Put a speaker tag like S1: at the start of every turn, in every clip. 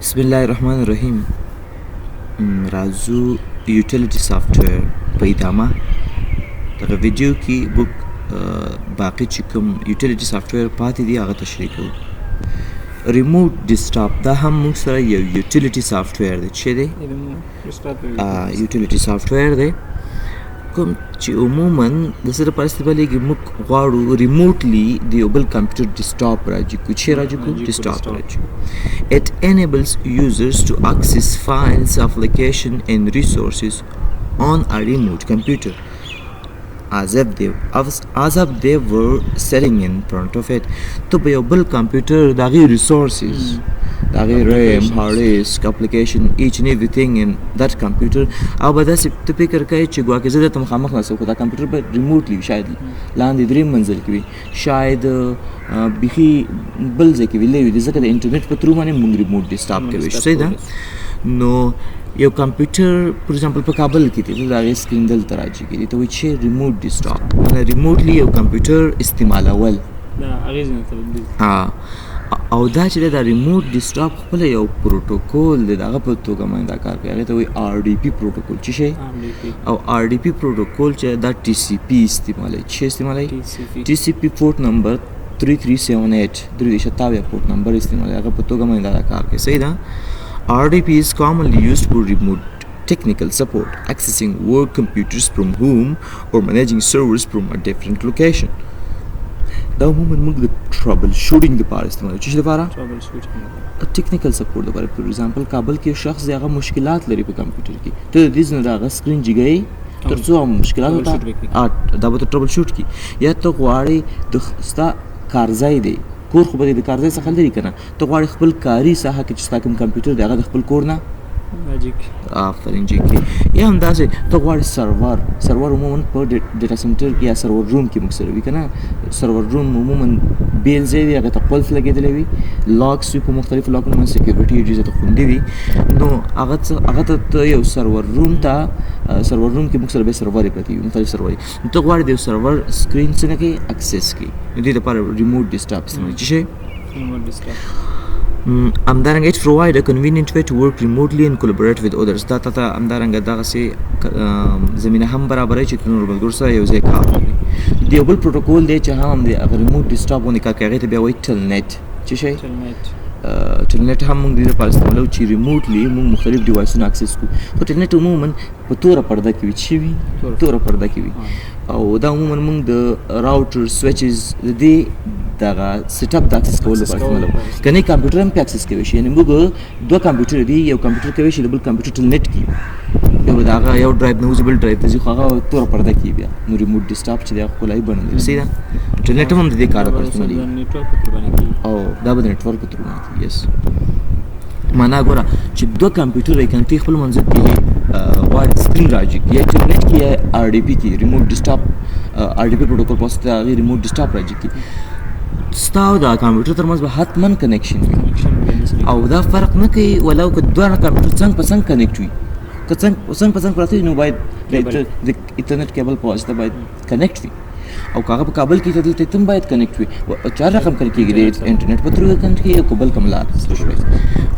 S1: بسم الله الرحمن الرحیم. راځو یوټیلیټي سافټویر په ادامه دغه ویډیو کې موږ باقي چې کوم یوټیلیټي سافټویر پاتې دي هغه تشریح کوو. ریموټ ډیسکټاپ دا هم موږ سره یو یوټیلیټي سافټویر دی. څه دی؟ یوټیلیټي سافټویر دی کوم چې عموما د سره په استعمال کې موږ غواړو ریموټلی د یو بل کمپیوټر ډیسکټاپ راځي کو چې راځي کو ډیسکټاپ راځي. It enables users to access files, application and resources on a remote computer as if they were sitting in front of it. تو په یو بل کمپیوټر دغه resources دغه RAM, hard disk, application, each and everything in that computer او به داسې ته فکر کوي چې ګواکې زه درته مخامخ ناست خو دا کمپیوټر به ریموټلی شاید لاندې درېیم منزل کې وي، شاید بیخي بل ځای کې وي لرې وي، ځکه د انټرنیټ په ترو باندې موږ ریموټ ډیسکټاپ کوي. صحیح ده؟ نو یو کمپیوټر پر ایگزامپل په کابل کې دی، د هغې سکرین دلته راځي کېږي، ته وایي چې ریموټ ډیسکټاپ معنی ریموټلی یو کمپیوټر استعمالول. او دا چې دا ریموټ ډیسکټاپ خپل یو پروتوکول دی، دغه په توګه باندې دا کار کوي، هغې ته وایي RDP پروتوکول. څه شی؟ او RDP پروتوکول چې دا TCP استعمالوي. څه استعمالوي؟ TCP پورټ نمبر 3378 پورټ نمبر استعمالوي، هغه په توګه باندې دا کار کوي. صحیح ده؟ RDP is commonly used for remote technical support, accessing work computers from home or managing servers from a different location. دا عموما موږ د ټرابل شوټینګ لپاره استعمالوي. څه لپاره؟ ټرابل شوټینګ، ټیکنیکل سپورټ لپاره. فور ایگزامپل کابل کې یو شخص دی، هغه مشکلات لري په کمپیوټر کې، ته د دې ځای نه د هغه سکرین جګوي تر څو هغه مشکلات دا به ته ټرابل شوټ کړي. یا ته غواړې ستا کارځای دی، کور خو به د کارځای څخه لرې که نه، ته غواړې خپل کاري ساحه کې چې ستا کوم کمپیوټر دی هغه د خپل کور نه آفرین جي کې، یا همداسې ته غواړې سرور عموما په ډیټا سنټر کې یا سرور روم کې موږ سره وي که نه. سرور روم عموما بیل ځای وي، هغې ته قلف لګېدلی وي، لاکس وي، په مختلفو لاکونو باندې سیکیورټي ایجز ته خوندي وي. نو هغه ته یو سرور روم کې موږ سره بیا سرورې پرتې وي، مختلف سرورې. نو ته غواړې د یو سرور سکرین څنګه کوي اکسس کړي، نو دې لپاره ریموټ ډیسکټاپ استعمالوي. څه شی؟ ریموټ ډیسکټاپ. همدارنګه it provide a convenient way to work remotely and collaborate with others. دا ته همدارنګه دغسې زمینه هم برابروي چې ته نورو ملګرو سره یو ځای کار وکړې. د یو بل پروتوکول دی چې هم د هغه ریموټ ډیسکټاپ باندې کار کوي، هغې ته بیا وایي ټلنیټ. څه شی؟ ټلنیټ هم موږ دې لپاره استعمالوو چې ریموټلی موږ مختلف ډیوایسونه اکسس کړو. خو ټلنیټ عموما په توره پرده کې وي. چې وي؟ توره پرده کې وي. او دا عموما موږ د راوټر سویچز د دې دغه سیټ اپ د اکسس کولو لپاره استعمالوو. که نه کمپیوټر هم پې اکسس کولی شي، یعنې موږ دوه کمپیوټر دي، یو کمپیوټر کولی شي د بل کمپیوټر ټلنیټ کړي، یو د هغه یو ډرایو نه وځي بل ډرایو ته ځي، خو هغه توره پرده کې بیا. نو ریموټ ډیسکټاپ چې دی هغه ښکلایي بڼه لري. صحیح ده؟ ټلنیټ هم د دې کار لپاره استعمالېږي، او دا به د نیټورک په تر باندې کېږي. یس معنا ګوره چې دوه کمپیوټر یې که نه ته خپل منځ کې غواړې سکرین راجګ یا ټلنیټ کې یا RDP کې ریموټ ډیسکټاپ RDP پروتوکول په واسطه هغې ریموټ ډیسکټاپ راجګ کړي، ستا او د کمپیوټر ترمنځ به حتما کنیکشن وي. او دا فرق نه کوي ولو که دواړه کمپیوټر څنګ په څنګ کنیکټ وي، که څنګ په څنګ پراته وي نو باید د انټرنیټ کیبل په واسطه باید کنیکټ وي. او که هغه په کابل کې ته دلته ته هم باید کنیکټ وي. چار رقم کنیکټ کېږي، د انټرنیټ په ترو کنیکټ کېږي او بل کوم لار،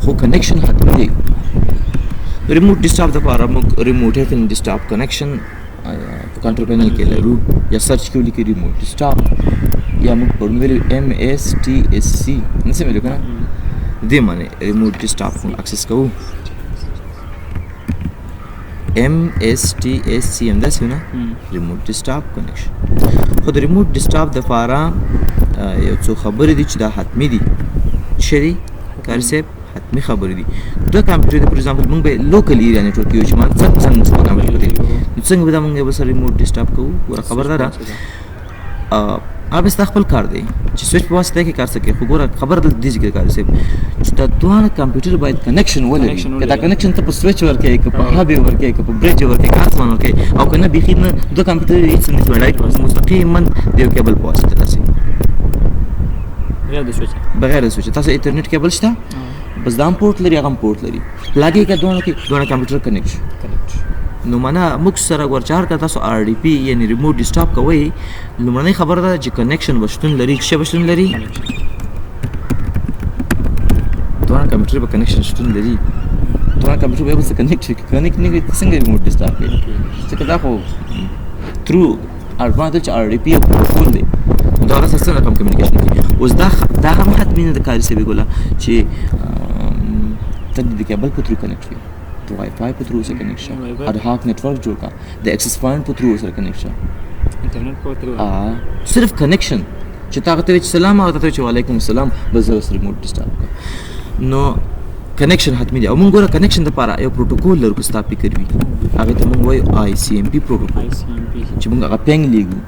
S1: خو کنیکشن حتمي دی. ریموټ ډیسکټاپ دپاره موږ ریموټ ډیسکټاپ کنیکشن په کنټرول پینل کې لرو، یا سرچ کې ولیکئ ریموټ ډیسکټاپ، یا موږ پرون ویلو MSTSC نسې ویلو که نه، دې معنی ریموټ ډیسکټاپ موږ اکسس کوو. MSTSC همداسې نه ریموټ ډیسکټاپ کنیکشن. خو د ریموټ ډیسکټاپ دپاره یو څو خبرې دي چې دا حتمي دي. څه دي کاري صاحب؟ حتمي خبرې دي. دوه کمپیوټر دی، فور ایگزامپل موږ به لوکل ایریا نیټورک یو چې ما څنګه موږ په کمپیوټر کې نو څنګه به دا موږ یو بل سره ریموټ ډیسکټاپ کوو. ګوره خبره دا ده هغه ستا خپل کار دی چې سویچ په واسطه کې کار څه کوي، خو ګوره خبره دلته دې ځای کې کاري صاحب چې دا دواړه کمپیوټر باید کنیکشن ولري. که دا کنیکشن ته په سویچ ورکوې، که په هب یې ورکوې، که په برج یې ورکوې، که هسمان ورکوې، او که نه بیخي نه دوه کمپیوټر هېڅ نه ډایرکټ مستقیما د یو کیبل په واسطه داسې بغیر د سویچ. تاسو انټرنیټ کیبل شته، بس دا هم پورټ لري هغه هم پورټ لري، لګېږي که دواړه کمپیوټر کنیکټ شي. نو معنا موږ سره ورچار که تاسو RDP یعنې ریموټ ډیسکټاپ کوئ، لومړنۍ خبره ده چې کنیکشن به شتون لري. څه به شتون لري؟ کمپیوټر په کنیکشن شتون لري دا کمپیوټر به څه کنیکټ نه کوي څنګه ریموټ ډیسټارب کوي ځکه دا خو تھرو ادوانس ار ډي پی پروتوکول دی دا هغه سره کوم کمیونیکیشن کوي اوس دا هم حتمی نه د کاري څه ویګولا چې ته د کیبل په تھرو کنیکټ وي د وای فای په تھرو سره کنیکټ شه اډ هاک نتورک جوړ کا د ایکسس پوینټ په تھرو سره کنیکټ شه
S2: انټرنیټ په تھرو
S1: صرف کنیکشن چې تا ته سلام او ته چې وعلیکم السلام بس زه ریموټ ډیسټارب کا نو کنیکشن حتمی دی او موږ ګوره کنیکشن لپاره یو پروتوکول لرو چې تاسو پکې کوي هغه ته موږ وایو آی سی ایم پی پروتوکول چې موږ هغه پنګ لیږو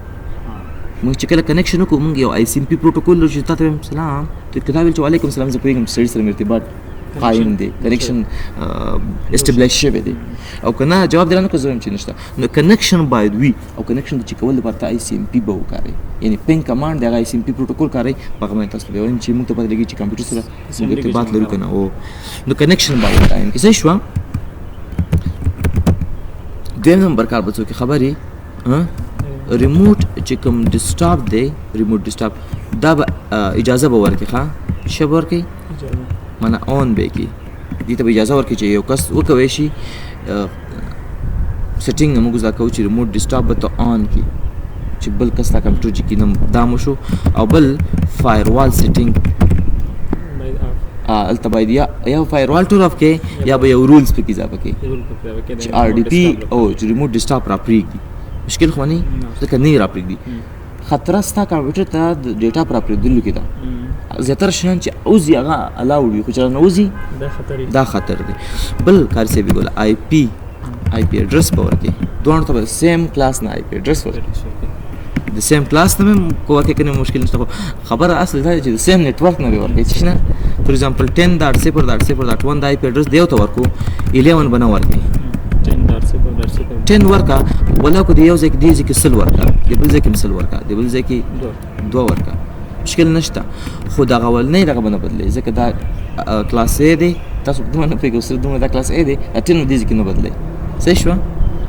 S1: موږ چې کله کنیکشن وکړو موږ یو آی سی ایم پی پروتوکول لرو چې تاسو سلام ته کتاب چې وعلیکم السلام زه پیغام سړي سره ارتباط قائم دی کنیکشن اسټابلیش شوی دی او کنه جواب درنه کو زوم چې نشته نو کنیکشن باید وي او کنیکشن چې کول لپاره آی سی ایم پی به وکړي یعنی پنګ کمانډ د آی سی ایم پی پروتوکول کاری په هغه تاسو به وایم چې موږ ته پته لګي چې کمپیوټر سره موږ ارتباط لرو کنه او نو کنیکشن باید قائم کیسه شو دیم نمبر کار بچو کی خبري ریموټ چې کوم ډیسټارب دی ریموټ ډیسټارب دا اجازه به ورکړي ښا شبر کې معنا اون به کې دې ته اجازه ورکړي چې یو کس وکوي شي سیټینګ موږ ځکه چې ریموټ ډیسټارب به ته اون کې چې بل کس تا کمپیوټر چې کینم دامو شو او بل فایروال سیټینګ التباید یا فایروال ټول اف کې یا به یو رولز پکې اضافه کې چې ار ډي پی او چې ریموټ ډیسټارب را پریږدي مشکل خو نه ځکه نه را پریږدي خطر ستا کمپیوټر ته د ډیټا پر پریدلو کې دا زیاتره شان چې اوزي هغه الاوډ وي خو چې نه اوزي دا خطر دی بل کار څه ویګول آی پی ایډرس پور کې دوه ته سیم کلاس نه آی پی ایډرس ورته د سیم کلاس ته کوه کې کنه مشکل نشته خبره اصل دا چې د سیم نتورک نه ورکې چې نه فور ایگزامپل 10.0.0.1 د آی پی ایډرس دیو ته ورکو 11 بنا ورکې 10 ورکا ولا کو دی یو ځکه دی ځکه سل ورکا دی بل ځکه مثال ورکا دی بل ځکه 2 ورکا مشکل نشته خو دا غول نه دغه بنه بدلې ځکه دا کلاس A دی تاسو دوه نه پیګو سره دوه دا کلاس A دی اټن دی ځکه نه بدلې صحیح شو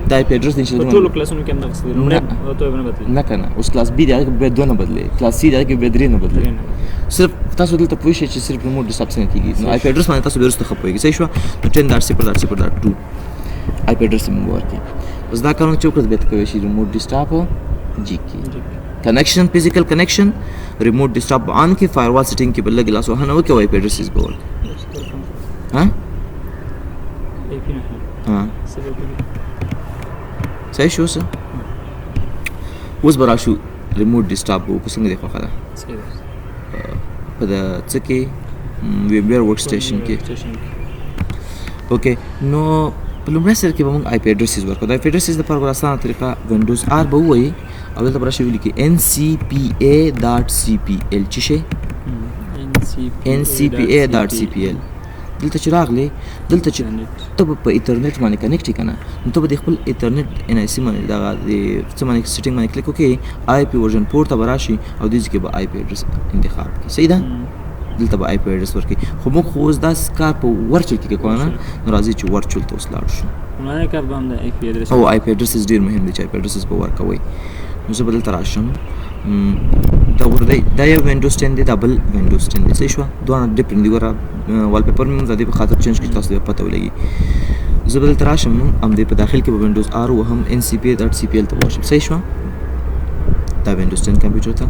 S1: دا آی پی ایډرس نشته
S2: په ټولو کلاسونو کې نه وسته نه ته نه بدلې
S1: نه کنه اوس کلاس B دی هغه به دوه نه بدلې کلاس C دی هغه به درې نه بدلې صرف تاسو دلته پوه شئ چې صرف ریموټ ډیسټارب څنګه کیږي نو آی پی ایډرس باندې تاسو ورسته خپويږي صحیح شو 10.0.0.2 آی پی ایډرس موږ ورکې اوس دا کارونه چې وکړو به کوي شي ریموټ ډیسټارب جی کی کنیکشن فزیکل کنیکشن ریموټ ډیسټارب آن کې فایروال سیټینګ کې بل ګلاس وهنه وکي آی پی ایډرس به ورکې ها صحیح شو څه اوس براشو ریموټ ډیسټارب کو څنګه دی خو خلا په د څه کې ویبر ورک سټیشن کې اوکې نو په لومړي سر کې به موږ آی پی ایډرسز ورکو دا آی پی ایډرسز د پر اسانه طریقه وینډوز آر به وایي او دلته براشي ویل کې ncpa.cpl چې شي ncpa.cpl دلته چې راغلی دلته چې ته په انټرنیټ باندې کنیکټ کنه نو ته به خپل انټرنیټ ان آی سی باندې دا د څه باندې سیټینګ باندې کلیک وکړي آی پی ورژن 4 ته براشي او دې کې به آی پی ایډرس انتخاب کړي صحیح ده دلته به آی پی ایډرس ورکړي خو موږ خو اوس دا کار په ورچل کې کوو نه نو راځي چې ورچل ته وسلاړ شو
S2: نه کار باندې آی پی ایډرس
S1: او آی پی ایډرس ډیر مهم دی چې آی پی ایډرس به ورکوي نو زه بدل تراشم دا ورته دا یو وینډوز 10 دی ډبل وینډوز 10 دی صحیح شو دوه ډیفرنٹ دی ورا وال پیپر مې زده په خاطر چینج کی تاسو ته پته ولګي زه بدل تراشم ام دې په داخل کې به وینډوز آر او هم ncpa.cpl ته واشم صحیح شو دا وینډوز 10 کمپیوټر ته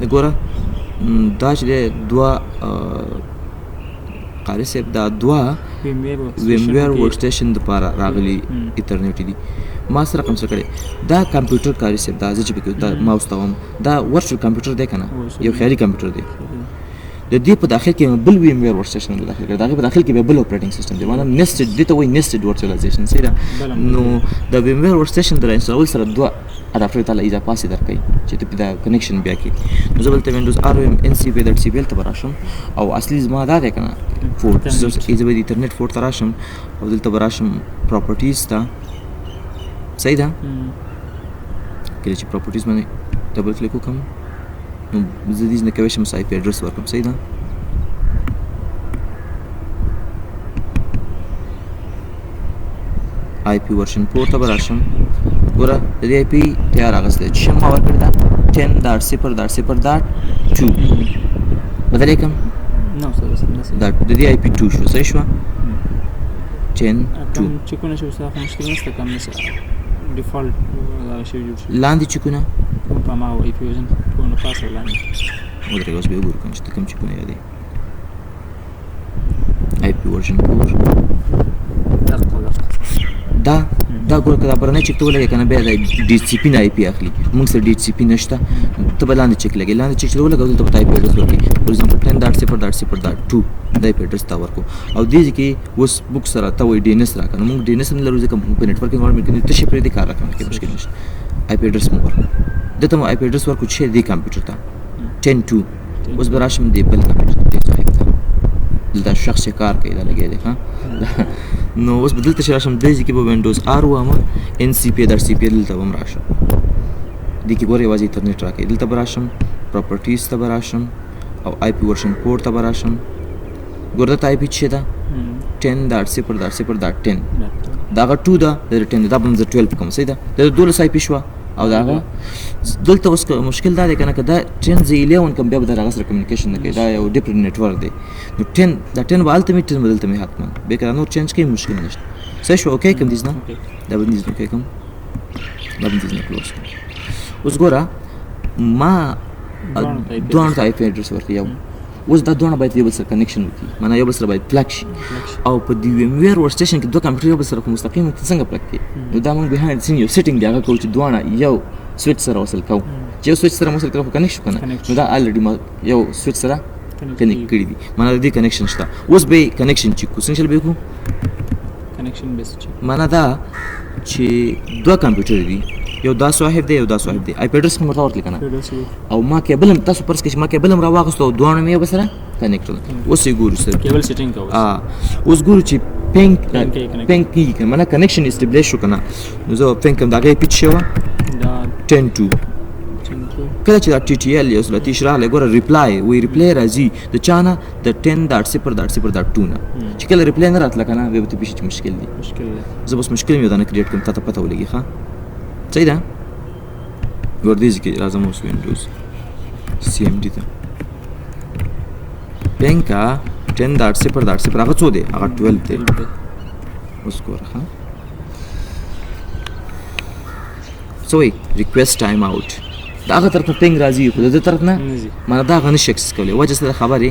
S1: وګوره دا چې دوه قاری صاحب دا دوه ویمویر ورک سټیشن د لپاره راغلي انټرنیټ دي ما سره کوم څه کړي دا کمپیوټر کاری صاحب دا چې په دا ماوس ته دا ورچوال کمپیوټر دی کنه یو خیالي کمپیوټر دی د دې په داخل کې بل ویمویر ورک سټیشن د داخل کې دا په داخل کې بل اپریټینګ سیستم دی معنی نیسټډ دی ته وایي نیسټډ ورچوالایزیشن سره نو د ویمویر ورک سټیشن د انسټال سره دوه اډاپټر ته اضافه سي درکې چې ته دا کنیکشن بیا کې نو زه بلته وینډوز آر او ncpa.cpl ته براشم او اصلي زما دا دی کنه فورت زه به انټرنیټ فورت راشم او دلته براشم پراپرټیز ته صحیح ده کله چې پراپرټیز باندې ډبل کلیک وکم نو زه دې نه کوي چې آی پی ایډرس ورکم صحیح ده آی پی ورژن 4 ته براشم ګوره د دې آی پی تیار اغسته چې ما ورکړی دا 10.0.0.2 بدلې کوم
S2: نو سره
S1: دا د دې آی پی 2 شو صحیح شو 10 2
S2: چې کو نه شو څه مشکل نشته کوم څه ډیفالت دا شی جوړ شي
S1: لاندې چې کنه
S2: کوم په ما او ای پی ورژن په نو پاسه لاندې
S1: ودرې اوس به وګورم چې کوم چې کنه یادې آی پی ورژن 4 دا ګور کدا برنه چک ته ولګي کنه به د ډي سی پی نه آی پی اخلي موږ سره ډي سی پی نشته ته بلاندې چک لګي لاندې چک ته ولګو ته پای پیډرس ورکړي فور ایگزامپل 10.0.2 دای پیډرس تا ورکو او دې کې اوس بوک سره ته وای ډي ان اس راکنه موږ ډي ان اس نه لرو ځکه په نتورک انوایرنمنت کې ته شي پرې د کار راکنه کې مشکل نشته آی پیډرس مو ورکو دته مو آی پیډرس ورکو چې دې کمپیوټر ته 10.2 اوس براشم دې بل کمپیوټر ته صاحب دا شخص کار کوي دا لګي دی ها نو اوس بدلته شراشم دې کې په وینډوز آر و ما ان سی پی در سی پی دلته هم راشم دې کې ګورې وازي انټرنیټ راکې دلته براشم پراپرټیز ته براشم او آی پی ورژن پورت ته براشم ګورته آی پی چې دا 10.0.0.10 دا 2 دا 10 دا بم 12 کوم صحیح دا د 12 آی پی شو او دا دلته اوس مشکل دا دی کنه که دا 10 زی 11 کوم بیا به دا سره کمیونیکیشن نه کوي دا یو ډیفرنٹ نتورک دی نو 10 دا 10 به الټیمیټ 10 بدلته می حتما به کړه نو چینج کوي مشکل نشته صحیح شو اوکې کوم دیز نه دا به دیز نو کوي کوم دا به دیز نه کلوز اوس ګوره ما دوه ټایپ ایډرس ورته یو اوس دا دوه باید یو بل سره کنیکشن وکړي معنا یو بل سره باید پلګ شي او په دی ویم ویر ور سټیشن کې دوه کمپیوټر یو بل سره مستقیم څنګه پلګ کړي نو دا موږ بیهایند سین یو سیټینګ دی هغه کوم چې دوه یو سویچ سره وصل کوو چې یو سویچ سره وصل کړو کنیکټ شو کنه نو دا الریډي ما یو سویچ سره کنیکټ کړی دی معنا د دې کنیکشن شته اوس به کنیکشن چې کو څنګه به کو
S2: کنیکشن بیس چې
S1: معنا دا چې دوه کمپیوټر دي یو دا صاحب دی یو دا صاحب دی آی پی ایډرس کوم ورته لیکنه او ما کیبل تاسو پرس کې ما کیبل را واغستو دوه مې بسره کنیکټ اوس یې ګورو سره
S2: کیبل سیټینګ کوو
S1: اوس ګورو چې پینګ کی کنه معنا کنیکشن اسټابلیش شو کنه نو زه پینګ کوم دا غي پیچ شو دا 10.2 کله چې دا ټي ټي ال یو سلطه اشاره لګوره ریپلای وی ریپلای راځي د چانه د 10.0.0.2 نه چې کله ریپلای نه راتله کنه به ته بشي مشکل دی زه بس مشکل مې ودانه کریټ کوم ته پته ولګي ښا صحیح ده ګور دې کې راځم اوس وینډوز سی ام ډي ته پینکا 10.0.0 هغه څو دی هغه 12 دی اوس ګوره ښا سوې ریکوېست ټایم اوټ دا هغه طرف ته پینګ راځي خو د طرف نه مانه دا غنښ شخص کولی وجه سره خبرې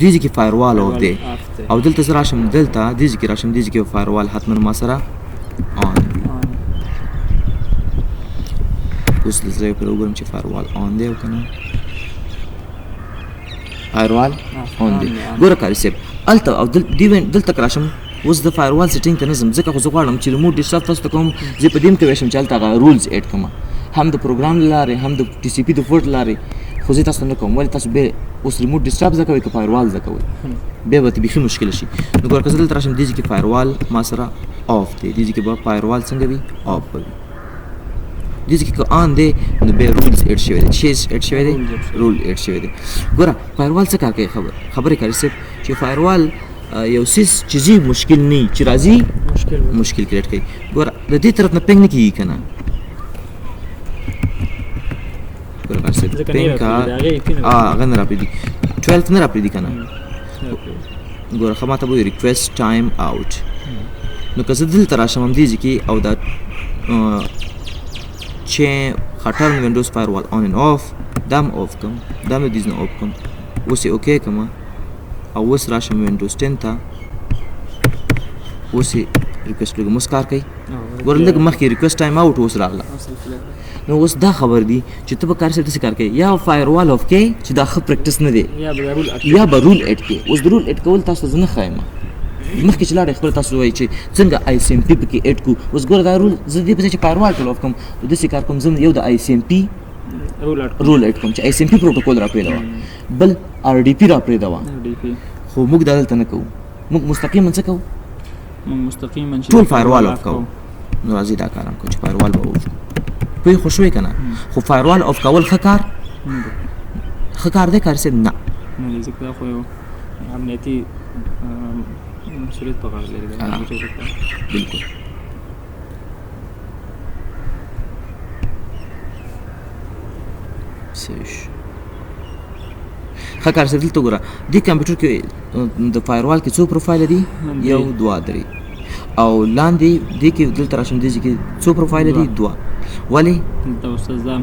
S1: دیږي کې فایروال او دی او دلته زه راشم دلته دیږي کې راشم دیږي کې فایروال حتما ما سره آن اوس زه یو پروګرام چې فایروال آن دی او کنه فایروال آن دی ګوره کاری صاحب الته او دلته راشم اوس د فایروال سیټینګ ته نظم ځکه خو زه غواړم چې ریموټ ډیسکټاپ تاسو ته کوم زه په دې کې وښم چې هلته هغه رولز اډ کړم هم د پروګرام لارې هم د ټي سی پي د فورټ لارې خو زه تاسو نه کوم ولې تاسو به اوس ریموټ ډیسکټاپ زده کوئ که فایروال زده کوئ بیا به بیخي مشکل شي نو ګوره که زه دلته راشم دې کې فایروال ما سره آف دی دې کې به فایروال څنګه وي آف به وي دې کې که آن دی نو بیا رولز اډ شوی دی چې اډ شوی دی رول اډ شوی دی ګوره فایروال څه کار کوي خبرې کوي صرف چې فایروال یو سیس چیزی مشکل نه چې راځي مشکل کریټ کوي ګوره د دې طرف نه پینګ نه کیږي کنه ګوره کار پینګ کا هغه نه راپېدي 12 نه راپېدي کنه ګوره خو ماته وایي ریکوېست ټایم اوټ نو که زه دلته راشم همدې کې او دا چې خطر وینډوز فایروال آن اینډ آف دا هم آف کوم دا مې دیز نه آف کوم اوس یې اوکې کوم او اوس راشم وینډوز 10 ته اوس یې ریکوېسټ لږ اوس کار کوي ګوره لږ مخکې ریکوېسټ ټایم اوټ اوس راغله نو اوس دا خبر دی چې ته به کار سره داسې کار کوي یا فایروال آف کوي چې دا ښه پریکټس نه دی یا به رول اډ کوي اوس د رول اډ کول تاسو ته زه نه ښایم مخکې چې لاړې خپل تاسو وایي چې څنګه آی سی ایم پي پکې اډ کړو اوس ګوره دا رول زه دې پسې چې فایروال ټول آف کوم داسې کار کوم زه یو د آی سی ایم پي رول اډ کوم چې آی سی ایم پي پروټوکول را پرېږدوه بل آر ډي پي را پرېږدوه خو موږ دا دلته نه کوو موږ مستقیما څه کوو ټول فایروال آف کوو نو راځئ دا کار هم کوو چې فایروال به آف کوو پوهې خو شوې که نه خو فایروال آف کول ښه کار دی کار صاحب نه
S2: ځکه دا خو یو امنیتي مسؤلیت په غاړه لري
S1: بالکل ښه کار صاحب دلته ګوره دې کمپیوټر کې د فایروال کې څو پروفایل دي 1 2 3 او لاندې دې کې دلته راشم دې کې څو پروفایل دي 2 ولې
S2: دا استاد دا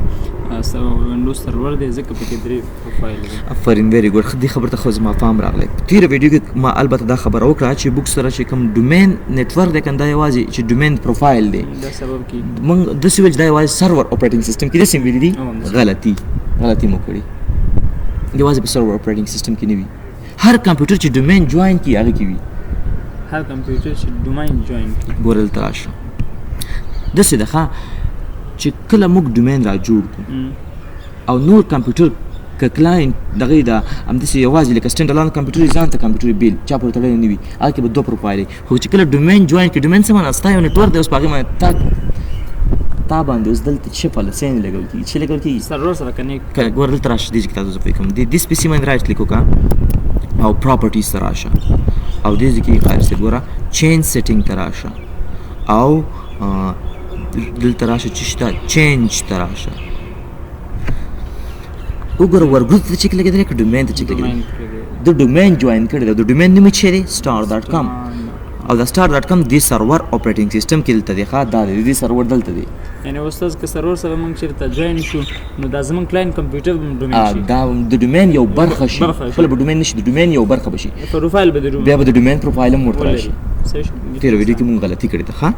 S2: وینډوز سرور دی ځکه پکې 3 پروفایل دي
S1: افرین ویری ګډ دې خبر ته خو زما پام راغلی تیر ویډیو کې ما البته دا خبره وکړه چې بوک سره چې کوم ډومین نتورک دی کنده یوازې چې ډومین پروفایل دی
S2: دا سبب کی
S1: موږ د سویچ دا یوازې سرور اپریټینګ سیستم کې د سیم ویلي دي غلطي مو کړی یوازې په سرور اپریټینګ سیستم کې نه وي هر کمپیوټر چې ډومین جوائن کی هغه کې وي
S2: هر کمپیوټر چې ډومین جوائن کی
S1: ګورل تراشه د څه ده چې کله موږ ډومین را جوړ کړو او نور کمپیوټر ک کلاینټ دغه دا هم د یوازې لکه سټینډ الون کمپیوټر ځان ته کمپیوټر بیل چا پورته تړلی نه وي هغه کې به 2 پروفایل خو چې کله ډومین جوائن کې ډومین څه معنی ستا یو نتورک دی اوس په هغې باندې تا باندې اوس دلته چې فلسین لګول کېږي چې لګول کېږي
S2: سرور سره کنیکټ
S1: ګوره دلته راشه دې چې تاسو زه پوه کوم دې سپیسي باندې رایټ کلیک وکړه او پراپرټیز ته راشه او دې ځای کې قایل صاحب ګوره چینج سیټینګ ته راشه او دلته راشه چې شته چینج ته راشه وګوره ورګروپ ته چې کلیک کړئ که ډومین ته چې کلیک کړئ د ډومین جوائن کړی دی د ډومین نوم یې څه دی star.com او د star.com د سرور اپریټینګ سیستم کې دلته دی ښه دا دی د سرور دلته دی
S2: یعنی استاد که سرور سره موږ چېرته جوائن شو نو دا زموږ کلاینټ کمپیوټر ډومین شي
S1: دا د ډومین یو برخه شي خپله به ډومین نه شي د ډومین یو برخه به شي
S2: پروفایل به
S1: بیا به د ډومین پروفایل هم ورته راشي تېره ویډیو کې مونږ غلطي کړې ده ښه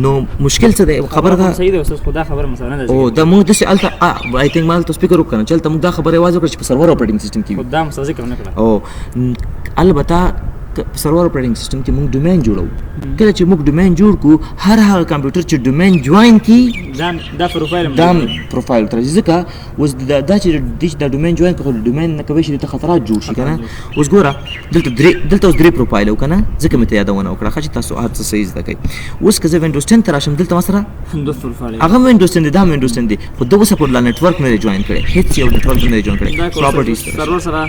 S1: نو مشکل څه دی خبره ده
S2: صحیح ده استاد خو دا خبره مثلا نه ده
S1: او دا موږ داسې هلته آی تھنک ما هلته سپیکر وکړه چې هلته موږ دا خبره یوازې وکړه چې په سرور اپریټینګ سیسټم کې وي
S2: خو دا مثلا ذکر نه کړه
S1: او البته سرور اپریټینګ سیستم کې موږ ډومین جوړو کله چې موږ ډومین جوړ کړو هر هغه کمپیوټر چې ډومین جوائن کی
S2: دا پروفایل
S1: دا پروفایل تر ځکه اوس دا چې دا ډومین جوائن کړو ډومین نه کوي چې د خطرات جوړ شي کنه اوس ګوره دلته اوس 3 پروفایل وکنه ځکه مې ته یادونه وکړه چې تاسو هر څه صحیح زده کوئ اوس که زه وینډوز 10 ته راشم دلته مثلا
S2: 2 پروفایل
S1: هغه وینډوز 10 دی دا وینډوز 10 دی خو دا اوسه په نتورک نه جوائن کړي هیڅ یو نتورک نه جوائن کړي پراپرټیز
S2: سرور سره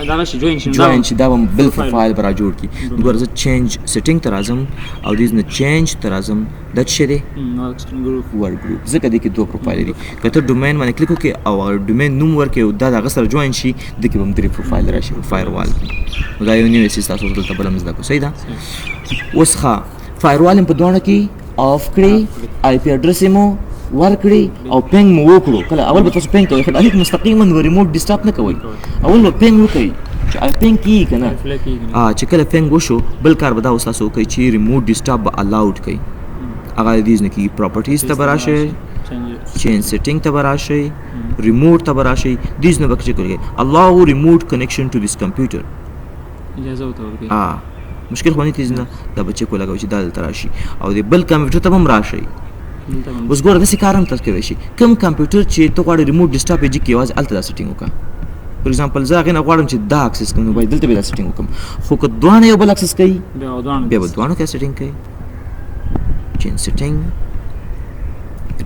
S2: دا شي
S1: جوائن شي دا بل پروفایل برا جوړ کی ګوره زه چینج سیټینګ ته راځم او دې نه چینج ته راځم دا څه دی ورډ ګروپ ځکه دې کې 2 پروفایل دي که ته ډومین باندې کلیک وکړې او ډومین نوم ورکړې او دا دغه سره جوائن شي د کې هم 3 پروفایل راشي فایروال کې دا یو نیو سیستم تاسو دلته بل مزدا کو صحیح ده اوس ښه فایروال په دوه کې آف کړی آی پی اډرس مو ورکړي او پینګ مو وکړو کله اول به تاسو پینګ کوئ خو هیڅ مستقیما ریموټ ډیسټاپ نه کوئ اول به پینګ وکړئ چې پینګ کیږي که نه چې کله پینګ وشو بل کار به دا اوس تاسو وکړئ چې ریموټ ډیسټاپ به الاؤډ کړئ هغه دیز نه کېږي پراپرټیز ته به راشئ چینج سیټینګ ته به راشئ ریموټ ته به راشئ دیز نه به چې کوئ allow remote connection to this computer
S2: اجازه ورته ورکړئ
S1: مشکل خو نه تیز نه دا به چک ولګوئ چې دا دلته راشي او د بل کمپیوټر ته به هم راشئ اوس ګوره داسې کار هم تاسو کولی شي کوم کمپیوټر چې ته غواړې ریموټ ډیسټاپ یې جي کې یوازې هلته دا سیټینګ وکړه فور ایگزامپل زه هغې نه غواړم چې دا اکسس کړم نو باید دلته به دا سیټینګ وکړم خو که دواړه یو بل اکسس کوي بیا به دواړو کې سیټینګ کوي چینج سیټینګ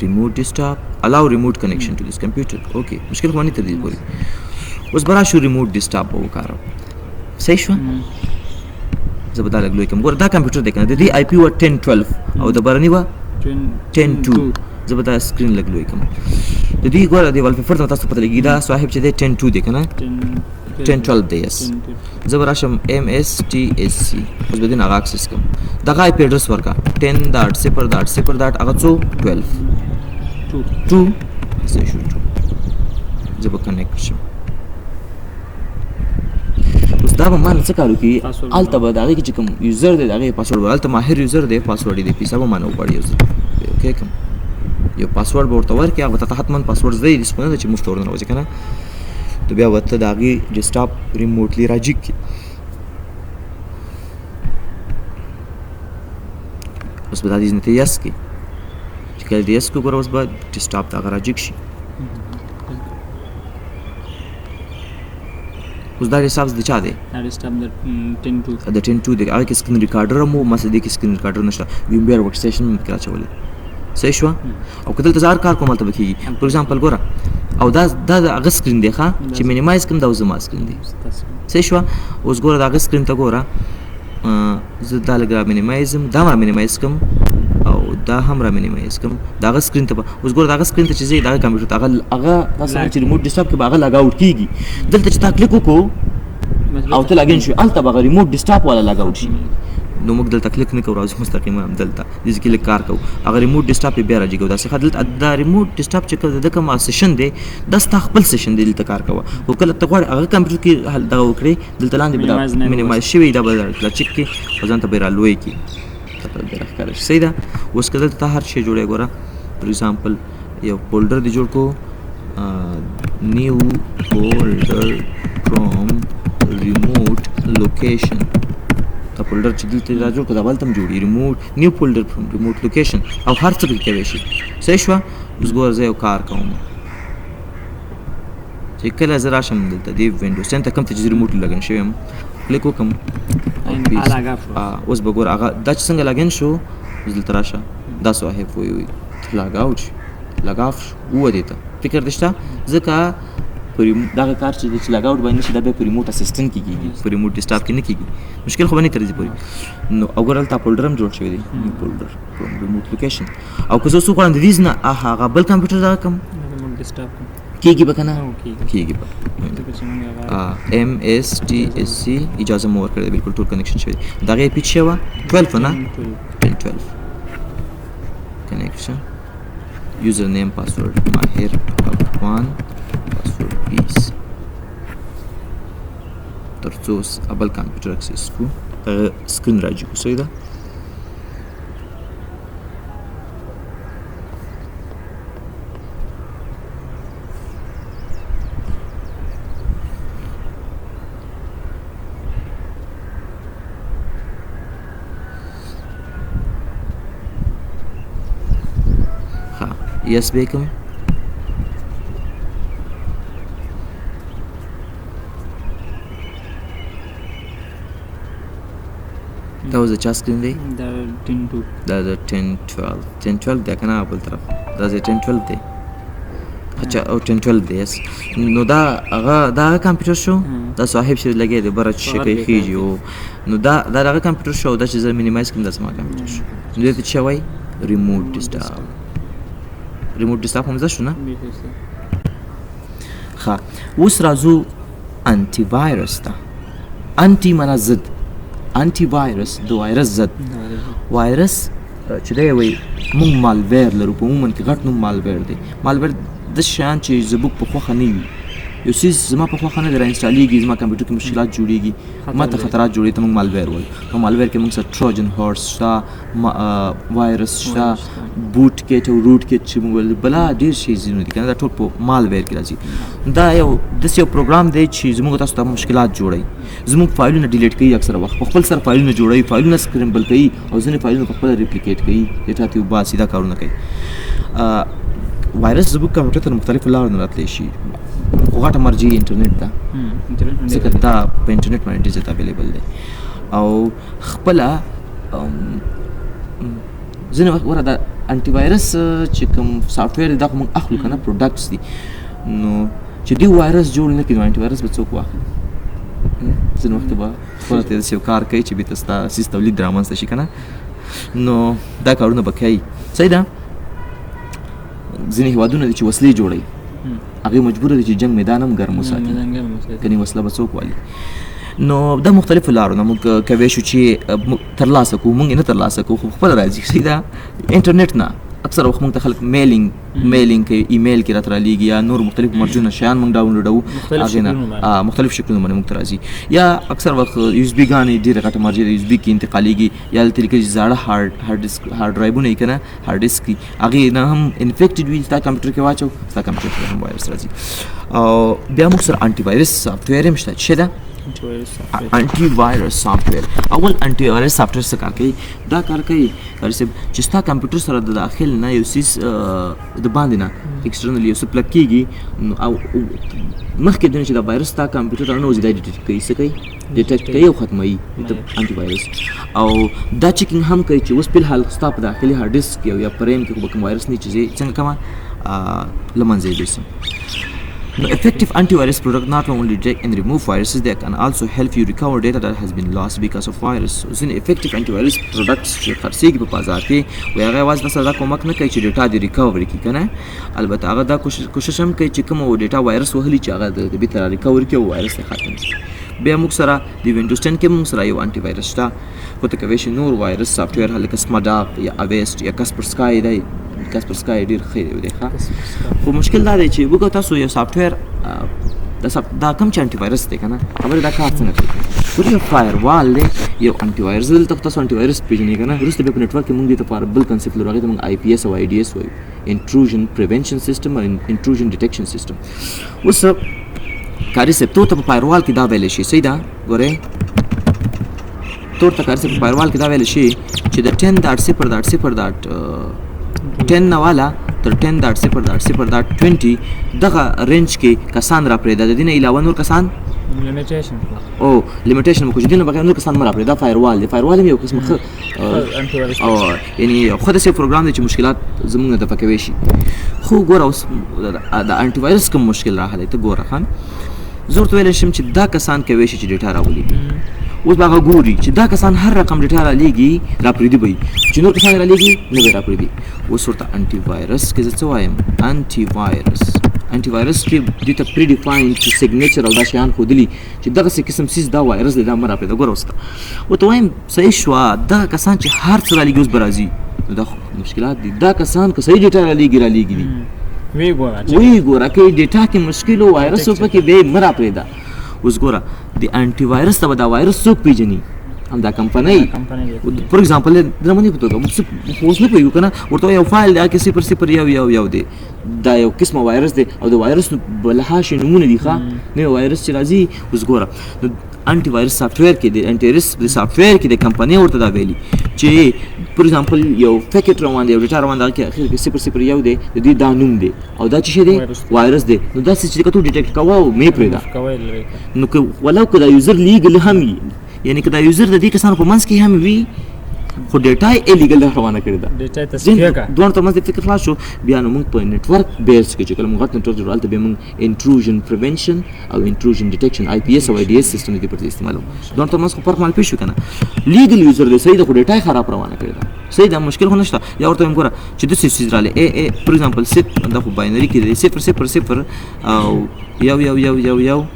S1: ریموټ ډیسټاپ allow remote connection to this computer اوکې مشکل خو نه تر دې پورې اوس به راشو ریموټ ډیسټاپ به وکاروم صحیح شوه زه به دا لږ لوی کړم ګوره دا کمپیوټر دی که نه د دې آی پي وه 1012 او د بهرني وه 10.2 زه به دا سکرین لږ لوی کړم د دې ګوره د والپیپر ته تاسو پته لګي دا صاحب چې دی 10.2 دی که نه 10.12 دی یس زه به راشم MSTSC اوس به دې نه هغه اکسس کړم دغه آی پي اډرس ورکړه 10.0.0. هغه څو 12 صحیح شو زه به کنیکټ شم اوس دا به ما نه څه کار وکړي هلته به د هغې کې چې کوم یوزر دی د هغې پاسورډ به هلته ماهر یوزر دی پاسورډ یې دی پیسه به ما نه وغواړي یو ځل اوکې کوم یو پاسورډ به ورته ورکړي هغه به ته حتما پاسورډ زده یي داسې خو نه ده چې مفت ورننوځي که نه نو بیا به ته د هغې ډیسټاپ ریموټلی راجیګ کړي اوس به دا دې نه ته یس کړي چې کله دې یس کړو ګوره اوس به ډیسټاپ د هغه راجیګ شي اوس دا حساب د چا دی د 10.2 دی هغه کې سکرین ریکارډر هم و ما سره دې کې سکرین ریکارډر نشته ویم بیئر ورک سټیشن مې پکې راچولی صحیح شوه او که دلته زه هر کار کوم هلته به کېږي فور ایگزامپل ګوره او دا د هغه سکرین دی ښه چې مینیمایز کړم دا اوس زما سکرین دی صحیح شوه اوس ګوره د هغه سکرین ته ګوره زه دا لږ را مینیمایز یم دا هم را مینیمایز کړم او دا هم را مینیمایز کوم دغه سکرین ته اوس ګور دغه سکرین ته چې زه دغه کمپیوټر هغه تاسو چې ریموټ ډیسکټاپ کې هغه لګ آوټ کیږي دلته چې تا کلیک وکړو او ته لاګین شو الته به ریموټ ډیسکټاپ والا لګ آوټ شي نو موږ دلته کلیک نه کوو راځو مستقیما هم دلته دې کې کار کوو هغه ریموټ ډیسکټاپ بیا راځي کوو داسې دلته دا ریموټ ډیسکټاپ چې د کوم سیشن دی دا ستا خپل سیشن دی دلته کار کوه او کله ته غواړې هغه کمپیوټر کې حل دغه وکړې دلته لاندې به مینیمایز شوی دا به درته چک کړي او ځان ته به یې رالوی کړي ته به راښکاره شي صحیح ده اوس که دلته ته هر شی جوړی ګوره فار ایگزامپل یو فولډر دې جوړ کړو نیو فولډر فرام ریموټ لوکیشن دا فولډر چې دلته را جوړ کړو دا بل ته هم جوړي ریموټ نیو فولډر فرام ریموټ لوکیشن او هر څه پکې کولی شي صحیح شوه اوس ګوره زه یو کار کوم چې کله زه راشم دلته دې وینډوز 10 ته کوم ته چې ریموټ لګن شوی یم کلیک وکړم اوس به ګوره هغه دا چې څنګه لاګین شو اوس دلته راشه دا صاحب وایي لاګ آوټ شي لاګ آف ووتې ته فکر دې شته ځکه دغه کار چې لاګ آوټ باندې شي دا بیا په ریموټ اسسټنټ کې کېږي په ریموټ ډیسکټاپ کې نه کېږي مشکل خو به نه تر دې پورې نو او ګوره هلته فولډر هم جوړ شوی دی نیو فولډر فرام ریموټ لوکیشن او که زه اوس وغواړم د دې نه هغه بل کمپیوټر دغه کړم کېږي به که نه کېږي به MSTSC اجازه مو ورکړې ده بلکل ټول کنیکشن شوی دی د هغې پیچ شوه 12 نه 12 کنیکشن یوزر نیم پاسورډ ماهر افغان پاسورډ 20 تر څو بل کمپیوټر اکسس کړو هغه سکرین راځي خو صحیح ده yes Beckham that was a chat screen day the 10-12 ده كان أول طرف ده زي 10-12 ده अच्छा او 10-12 ده yes نو دا کمپیوټر شو دا صاحب شي لګي دی برچ شي کوي خيږي او نو دا کمپیوټر شو دا چې زه مینیمایز کوم دا سم کمپیوټر شو نو دې څه وای ریموټ ډیسکټاپ ریموټ ډیسکټاپ هم زده شو نه ښه اوس راځو انټي وایرس ته انټي معنا ضد انټي وایرس د وایرس ضد وایرس چې دی وایي موږ مالویر لرو په عموما کې غټ نوم مالویر دی مالویر د شیان چې زموږ په خوښه نه وي یو څیز زما په خوښه نه دی راانسټالیږي زما کمپیوټر کې مشکلات جوړېږي ما ته خطرات جوړېږي ته موږ مالویر وایو په مالویر کې موږ سره ټروجن هارس شته وایرس شته بوټ کیټ او روټ کیټ چې موږ ویل بلا ډېر شي ځینو دي که نه دا ټول په مالویر کې راځي دا یو داسې یو پروګرام دی چې زموږ تاسو ته مشکلات جوړوي زموږ فایلونه ډیلیټ کوي اکثره وخت په خپل سره فایلونه جوړوي فایلونه سکرمبل کوي او ځینې فایلونه په خپله ریپلیکیټ کوي ډیټا ترې وباسي دا کارونه کوي وایرس زموږ کمپیوټر ته مختلفو لارو نه راتلی شي خو غټه مرجع انټرنیټ ده ځکه دا په انټرنیټ باندې ډېر زیات اویلیبل دی او خپله ځینې وخت ګوره دا انټي وایرس چې کوم سافټویر دی دا خو موږ اخلو که نه پروډکټس دي نو چې دوی وایرس جوړ نه کړي نو انټي وایرس به څوک واخلي ځینې وخت به خپله ته داسې یو کار کوي چې بېرته ستا سیس تولید رامنځته شي که نه نو دا کارونه به کوي صحیح ده ځینې هېوادونه دي چې وسلې جوړوي هغې مجبوره دي چې جنګ میدان هم ګرم وساتي کنې وسله به څوک والي نو دا مختلفو لارو نه موږ کولی شو چې ترلاسه کړو موږ یې نه ترلاسه کړو خو خپله راځي صحیح ده انټرنیټ نه اکثر وخت موږ ته خلک میلینګ کوي ایمیل کې راته رالیږي یا نور مختلف مرجونه شیان موږ ډاونلوډوو هغې نه مختلف شکلونه باندې موږ ته راځي یا اکثر وخت یو اس بي ګانې ډېره غټه مرجع د یو اس بي کې انتقالېږي یا دلته لیکلي چې زاړه هارډ ډرایبونه یې که نه هارډ ډسک وي هغې نه هم انفیکټډ وي ستا کمپیوټر کې واچو ستا کمپیوټر کې هم وایرس راځي او بیا موږ سره انټي وایرس سافټویر هم شته چې ده انټي وایرس سافټویر اول انټي وایرس سافټویر څه کار کوي دا کار کوي چې ستا کمپیوټر سره د داخل نه یو څیز د باندې نه ایکسټرنل یو څه پلګ کېږي او مخکې د نه چې دا وایرس ستا کمپیوټر ته ننوځي دا ډیټیکټ کوي څه کوي ډیټیکټ کوي او ختموي انټي وایرس او دا چیکینګ هم کوي چې اوس فلحال ستا په داخلي هارډ ډسک کې یا په ریم کې خو به کوم وایرس نه چې څنګه کومه له منځه یې یوسم No, effective antivirus product not only detect and remove viruses, they can also help you recover data that has been lost because of virus. So, ځینې effective antivirus products چې خرڅېږي په بازار کې وایي هغه یوازې تاسو دا کومک نه کوي چې ډیټا دې ریکور کړي که نه، البته هغه دا کوشش هم کوي چې کومه ډیټا وایرس وهلي چې هغه د بېرته ریکور کړي او وایرس یې ختم کړي. بیا موږ سره د وینډوز 10 کې موږ سره یو انټي وایرس شته، خو ته کولی شي نور وایرس سافټویر هلکه سمډاپ یا اویسټ یا کسپر سکای دی. کسپر سکای ډېر ښه دی ښه، خو مشکل دا دی چې وګورئ تاسو یو سافټویر دا کوم چې انټي وایرس دی که نه، خبرې دا کار څنګه کوي. ګورئ یو فایروال دی، یو انټي وایرس دلته خو تاسو انټي وایرس پېژنئ که نه، وروسته بیا په نیټورک کې موږ دې لپاره بل کنسپټ لرو، هغې ته موږ آی پي ایس او آی ډي ایس وایو، انټروژن پریونشن سیسټم او انټروژن ډیټیکشن سیسټم. اوس کاري صاحب تو ته په فایروال کې دا ویلی شي، صحیح ده؟ ګورئ تور ته کاري صاحب په فایروال کې دا ویلی شي چې د 10.0.10 نه والا تر 10.0.0.20 دغه رینج کې کسان را پرېږده، د دې نه علاوه نور کسان لیمیټیشن مو کوي، د دې نه بغیر نور کسان مه را پرېږده. فایروال دی، فایروال هم یو قسم ښه یعنې ښه داسې پروګرام دی چې مشکلات زموږ نه دفع کوی شي. خو ګوره اوس د انټي وایرس کوم مشکل راغلی ته ګوره ښه، زه ورته ویلی شم چې دا کسان کولی شي چې ډیټا راولېږي. اوس به هغه ګوري چې دا کسان هر رقم ډیټا رالیږي راپرېږدي به یي، چې نور کسان رالیږي نه به یې راپرېږدي. اوس ورته انټي وایرس کې زه څه وایم؟ انټي وایرس کې دې ته پري ډیفاینډ سیګنیچر او دا شیان ښودلي چې دغسې قسم څیز دا وایرس دی دا مه راپرېږده. ګوره اوس ورته وایم صحیح شوه، دغه کسان چې هر څه رالیږي اوس به راځي، نو دا مشکلات دي. دا کسان که صحیح ډیټا رالیږي دي وی ګوره که ډیټا کې مشکل و وایرس و پکې بیا یې مه راپرېږده. اوس ګوره د انټي وایرس ته به دا وایرس څوک پېژني؟ همدا کمپنۍ. فور ایگزامپل د نمونې په توګه موږ اوس نه پوهېږو که نه، ورته یو فایل دی هغه کې 0.0.1 دی، دا یو قسمه وایرس دی او د وایرس به لحاظ نومونه دي ښه، نوی وایرس چې راځي. اوس ګوره نو انټي وایرس سافټویر کې د انټي وایرس د سافټویر کې د کمپنۍ ورته دا ویلي چې فور ایگزامپل یو پیکټ روان دی، یو ډیټا روان دی، هغه کې اخر کې 0.0.1 دی، د دې دا نوم دی او دا څه شی دی؟ وایرس دی. نو داسې چې که تو ډیټیکټ کوه او مې پرېږده، نو که ولو که دا یوزر لیګل هم وي، یعنې که دا یوزر د دې کسانو په منځ کې هم وي خو ډیټا یې الیګل روانه کړې ده، دواړو تر منځ د فکر خلاص شو. بیا نو موږ په نیټورک بیس کې چې کله موږ غټ نیټورک جوړو هلته بیا موږ انټروژن پریونشن او انټروژن ډیټیکشن آی پي ایس او آی ډي ایس سیسټم دې پرته استعمالوو. دواړو تر منځ خو فرق معلوم پېښ شو که نه، لیګل یوزر دی صحیح ده خو ډیټا یې خراب روانه کړې ده، صحیح ده مشکل خو نشته. یا ورته وایم ګوره چې داسې څیز راغلی فور ایگزامپل دا خو باینري کې دی 0.0.0 او 1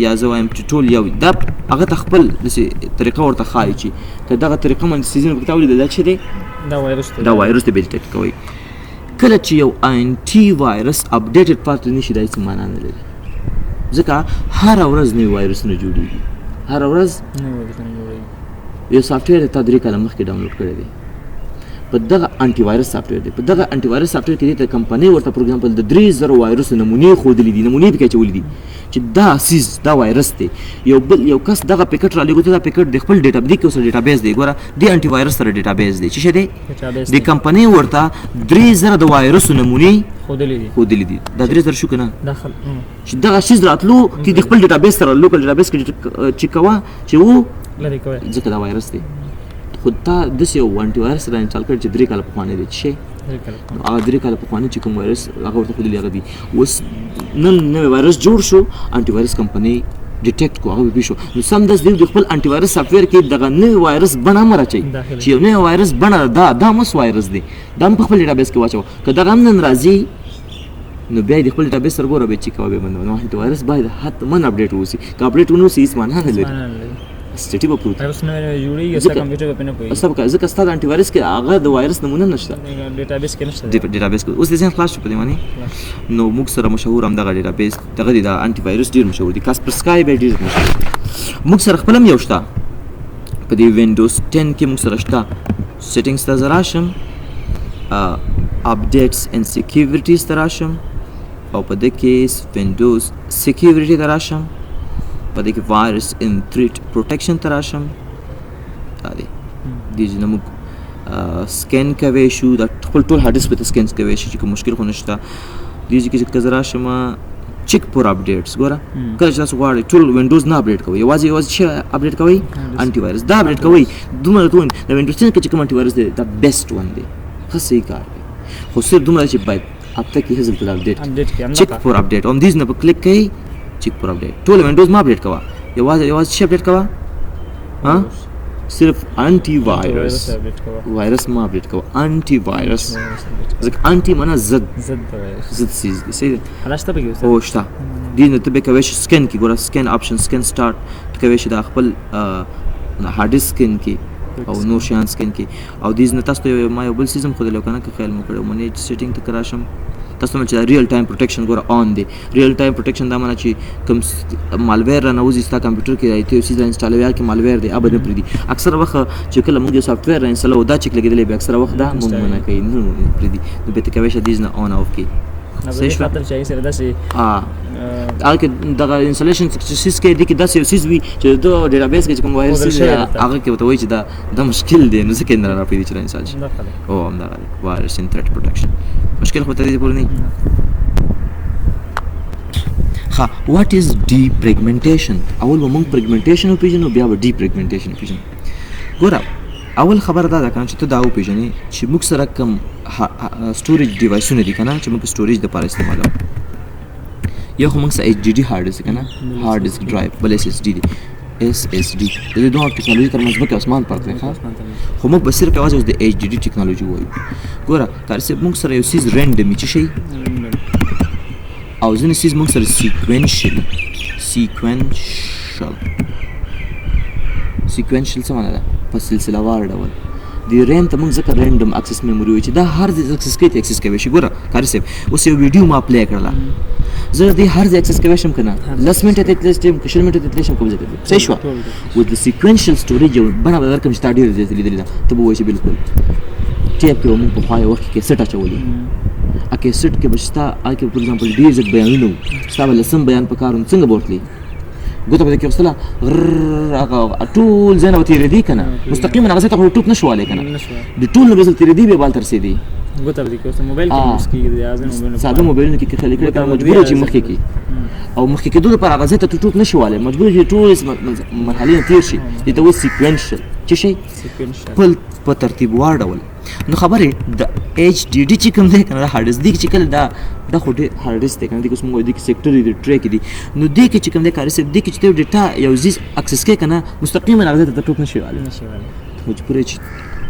S1: یا زه وایم چې ټول یو دا هغه ته خپل داسې طریقه ورته ښایي چې که دغه طریقه باندې څیزونه پکې تا ولیدل دا څه دی؟ دا وایرس دی، به ډیټیکټ کوئ. کله چې یو انټي وایرس اپډیټډ پاتې نه شي دا هېڅ معنا نه لري، ځکه هره ورځ نوي وایرسونه جوړېږي، هره ورځ یو سافټویر تا 3 کاله مخکې ډاونلوډ کړی دی، په دغه انټي وایرس سافټویر دی، په دغه انټي وایرس سافټویر کې د کمپنۍ ورته فور ایگزامپل د 3000 وایرسو نمونې ښودلي دي، نمونې پکې اچولي دي چې دا سیز دا وایرس دی. یو کس دغه پیکټ رالیږو ته دا پیکټ د خپل ډیټا دې کې اوس ډیټابیس دی، ګوره دې انټي وایرس سره ډیټابیس دی، څه شی دی؟ د کمپنۍ ورته 3000 د وایرسو نمونې ښودلي دي. دا 3000 شو که نه؟ چې دغه سیز راتلو ته د خپل ډیټابیس سره لوکل ډیټابیس کې چک کوه چې و ځکه دا وایرس دی. خو تا داسې یو انټي وایرس را انسټال کړی چې 3 کاله پخوانی دی، څه شی؟ هغه 3 کاله پخوانی چې کوم وایرس هغه ورته ښودلي هغه دي. اوس نن نوی وایرس جوړ شو، انټي وایرس کمپنۍ ډیټیکټ کو، هغه پوه شو، نو سمدست دوی د خپل انټي وایرس سافټویر کې دغه نوی وایرس بڼه هم راچوي چې یو نوی وایرس بڼه دا مس وایرس دی، دا هم په خپل ډیټابیس کې واچوه. که دغه هم نن راځي نو بیا د خپل ډیټابیس سره ګوره بیا چک کوه بیا بندوه. نو انټي وایرس باید حتما اپډیټ واوسي، که اپډیټ ونه اوسي هېڅ معنا نه لري، سټیټي به پروت ځکه ستا د انټي وایرس کې هغه د وایرس نمونه نشته، ډیټابیس کې. اوس د ذهن خلاص شو په دې معنی. نو موږ سره مشهور همدغه ډیټابیس دغه دی، دا انټي وایرس ډېر مشهور دی، کاسپر سکای به ډېر مشهور دی. موږ سره خپل هم یو شته په دې وینډوز 10 کې، موږ سره شته سیټینګز ته زه راشم، اپډیټس اینډ سیکیورټیز ته راشم او په دې کې وینډوز سیکیورټي ته راشم، په دې کې وایرس ان تھریټ پروټیکشن ته راشم، دا دی دې چې موږ سکین کوی شو، دا خپل ټول هارډ ډسک په سکین کوی شي چې کوم مشکل خو نشته. دې کې چې زه راشم چیک فور اپډیټس، ګوره کله چې تاسو غواړئ ټول وینډوز نه اپډیټ کوئ، یوازې څه اپډیټ کوئ؟ انټي وایرس دا اپډیټ کوئ. دومره درته وایم د وینډوز 10 کې چې کوم انټي وایرس دی دا بیسټ ون دی، ښه صحیح کار دی، خو صرف دومره چې باید هفته کې هزل ته اپډیټ
S2: اپډیټ کې
S1: چیک فور اپډیټ اون دیز نه په کلیک کوي چیک فور اپډیټ ټول ونډوز ما اپډیټ کوا یوازې شي اپډیټ کوا ها صرف انټي وایرس وایرس ما اپډیټ کوا انټي وایرس ځکه انټي معنا ضد سیز دی صحیح
S2: هلاشته به
S1: او شته دې نه ته به کوي سکین کې ګوره سکین اپشن سکین سٹارټ کوي چې د خپل هارد سکین کې او نور شیان سکین کې او دیز نه تاسو ته ما یو بل سیزم خو د لوکنه کې خیال مو کړو منیج سیټینګ ته کراشم تاسو مچ ریل ټایم پروټیکشن ګور اون دی ریل ټایم پروټیکشن دا معنی چې کوم مالویر را نوځي ستا کمپیوټر کې راځي ته سیده انسټال ویا کې مالویر دی ابد پری دی اکثر وخت چې کله موږ سافټ ویر را انسټال دا چک لګیدلې به اکثر وخت دا موږ نه کوي نو پری دی نو به ته کوي چې دیز نه اون اوف کې
S2: صحیح خاطر چې سره داسې
S1: هغه دغه انسټالیشن سیس کې د کې داسې سیس وي چې د ډیټابیس کې کوم وایرس هغه کې وته وایي چې دا مشکل دی نو ځکه نه را پیدا چې انسټال شي او هم دا وایرس ان ثریټ پروټیکشن مشکل خو ته دې پور نه ها what is defragmentation اول موږ fragmentation پیژنو بیا به defragmentation پیژنو ګوره اول خبر دا کنه چې ته دا وپیژنې چې موږ سره کوم سټوریج ډیوایسونه دي کنه چې موږ سټوریج د لپاره استعمالوو یو خو موږ سره ایچ ډي ډي هارد ډیسک کنه هارد ډیسک ډرایو بل ایس ایس ډي دی ایس ایس ډي د دې دوه ټیکنالوژي تر منځ به اسمان فرق دی خو موږ به صرف یوازې د ایچ ډي ډي ټیکنالوژي وایو ګوره کار چې موږ سره یو سیز رینډم چې شي او ځینې سیز موږ سره سیکوینشل څه معنی ده په سلسله وار ډول دی ریم ته موږ ځکه رینډم اکسس میموري وایي چې دا هر ځای اکسس کوي ته اکسس کوي شي ګوره کاري صاحب اوس یو ویډیو ما پلی کړله زه دې هر ځای اکسس کوي شم کنه لس منټه ته تللی شم که شل منټه ته تللی شم کوم ځای ته صحیح شوه with the sequential storage یو بڼه به درکړم چې تا ډېر ځای ته لیدلې ده ته به وایي چې بالکل ټیپ کې به موږ پخوا یو وخت کې کیسټ اچولي کیسټ کې به ستا هغه کې فور ایگزامپل ډېر زیات بیانونه وو ستا به لسم بیان په کار څنګه به ورتلې ګوته به کې وستله هغه ټول ځای نه به تېرېدي که نه مستقیما هغه ځای ته خو ټوپ نه شو والی که نه د ټول نه به زه تېرېدي بیا بال ته رسېدي
S2: ګوته به کې موبایل کې یوز کېږي
S1: ساده موبایلونه کې خلک کړي کنه مجبور چې مخکې کې او مخکې کېدو لپاره هغه ځای ته ټوپ نه شي والی مجبور چې ټول مرحلې نه تېر شي دې ته وایي سیکوینشل څه شی خپل په ترتیب وار ډول نو خبرې د ایچ ډي ډي چې کوم دی که نه دا هارډ ډیسک دی چې کله دا خو ډېر هارډ ډیسک دی که نه دې کې اوس موږ وایو دې کې سیکټر دي ټریک دي نو دې کې چې کوم دی کاري صاحب دې کې چې ته یو ډیټا یو ځای اکسس کوې که نه مستقیما هغه ځای ته ټوپ نه شي والی مجبور یې چې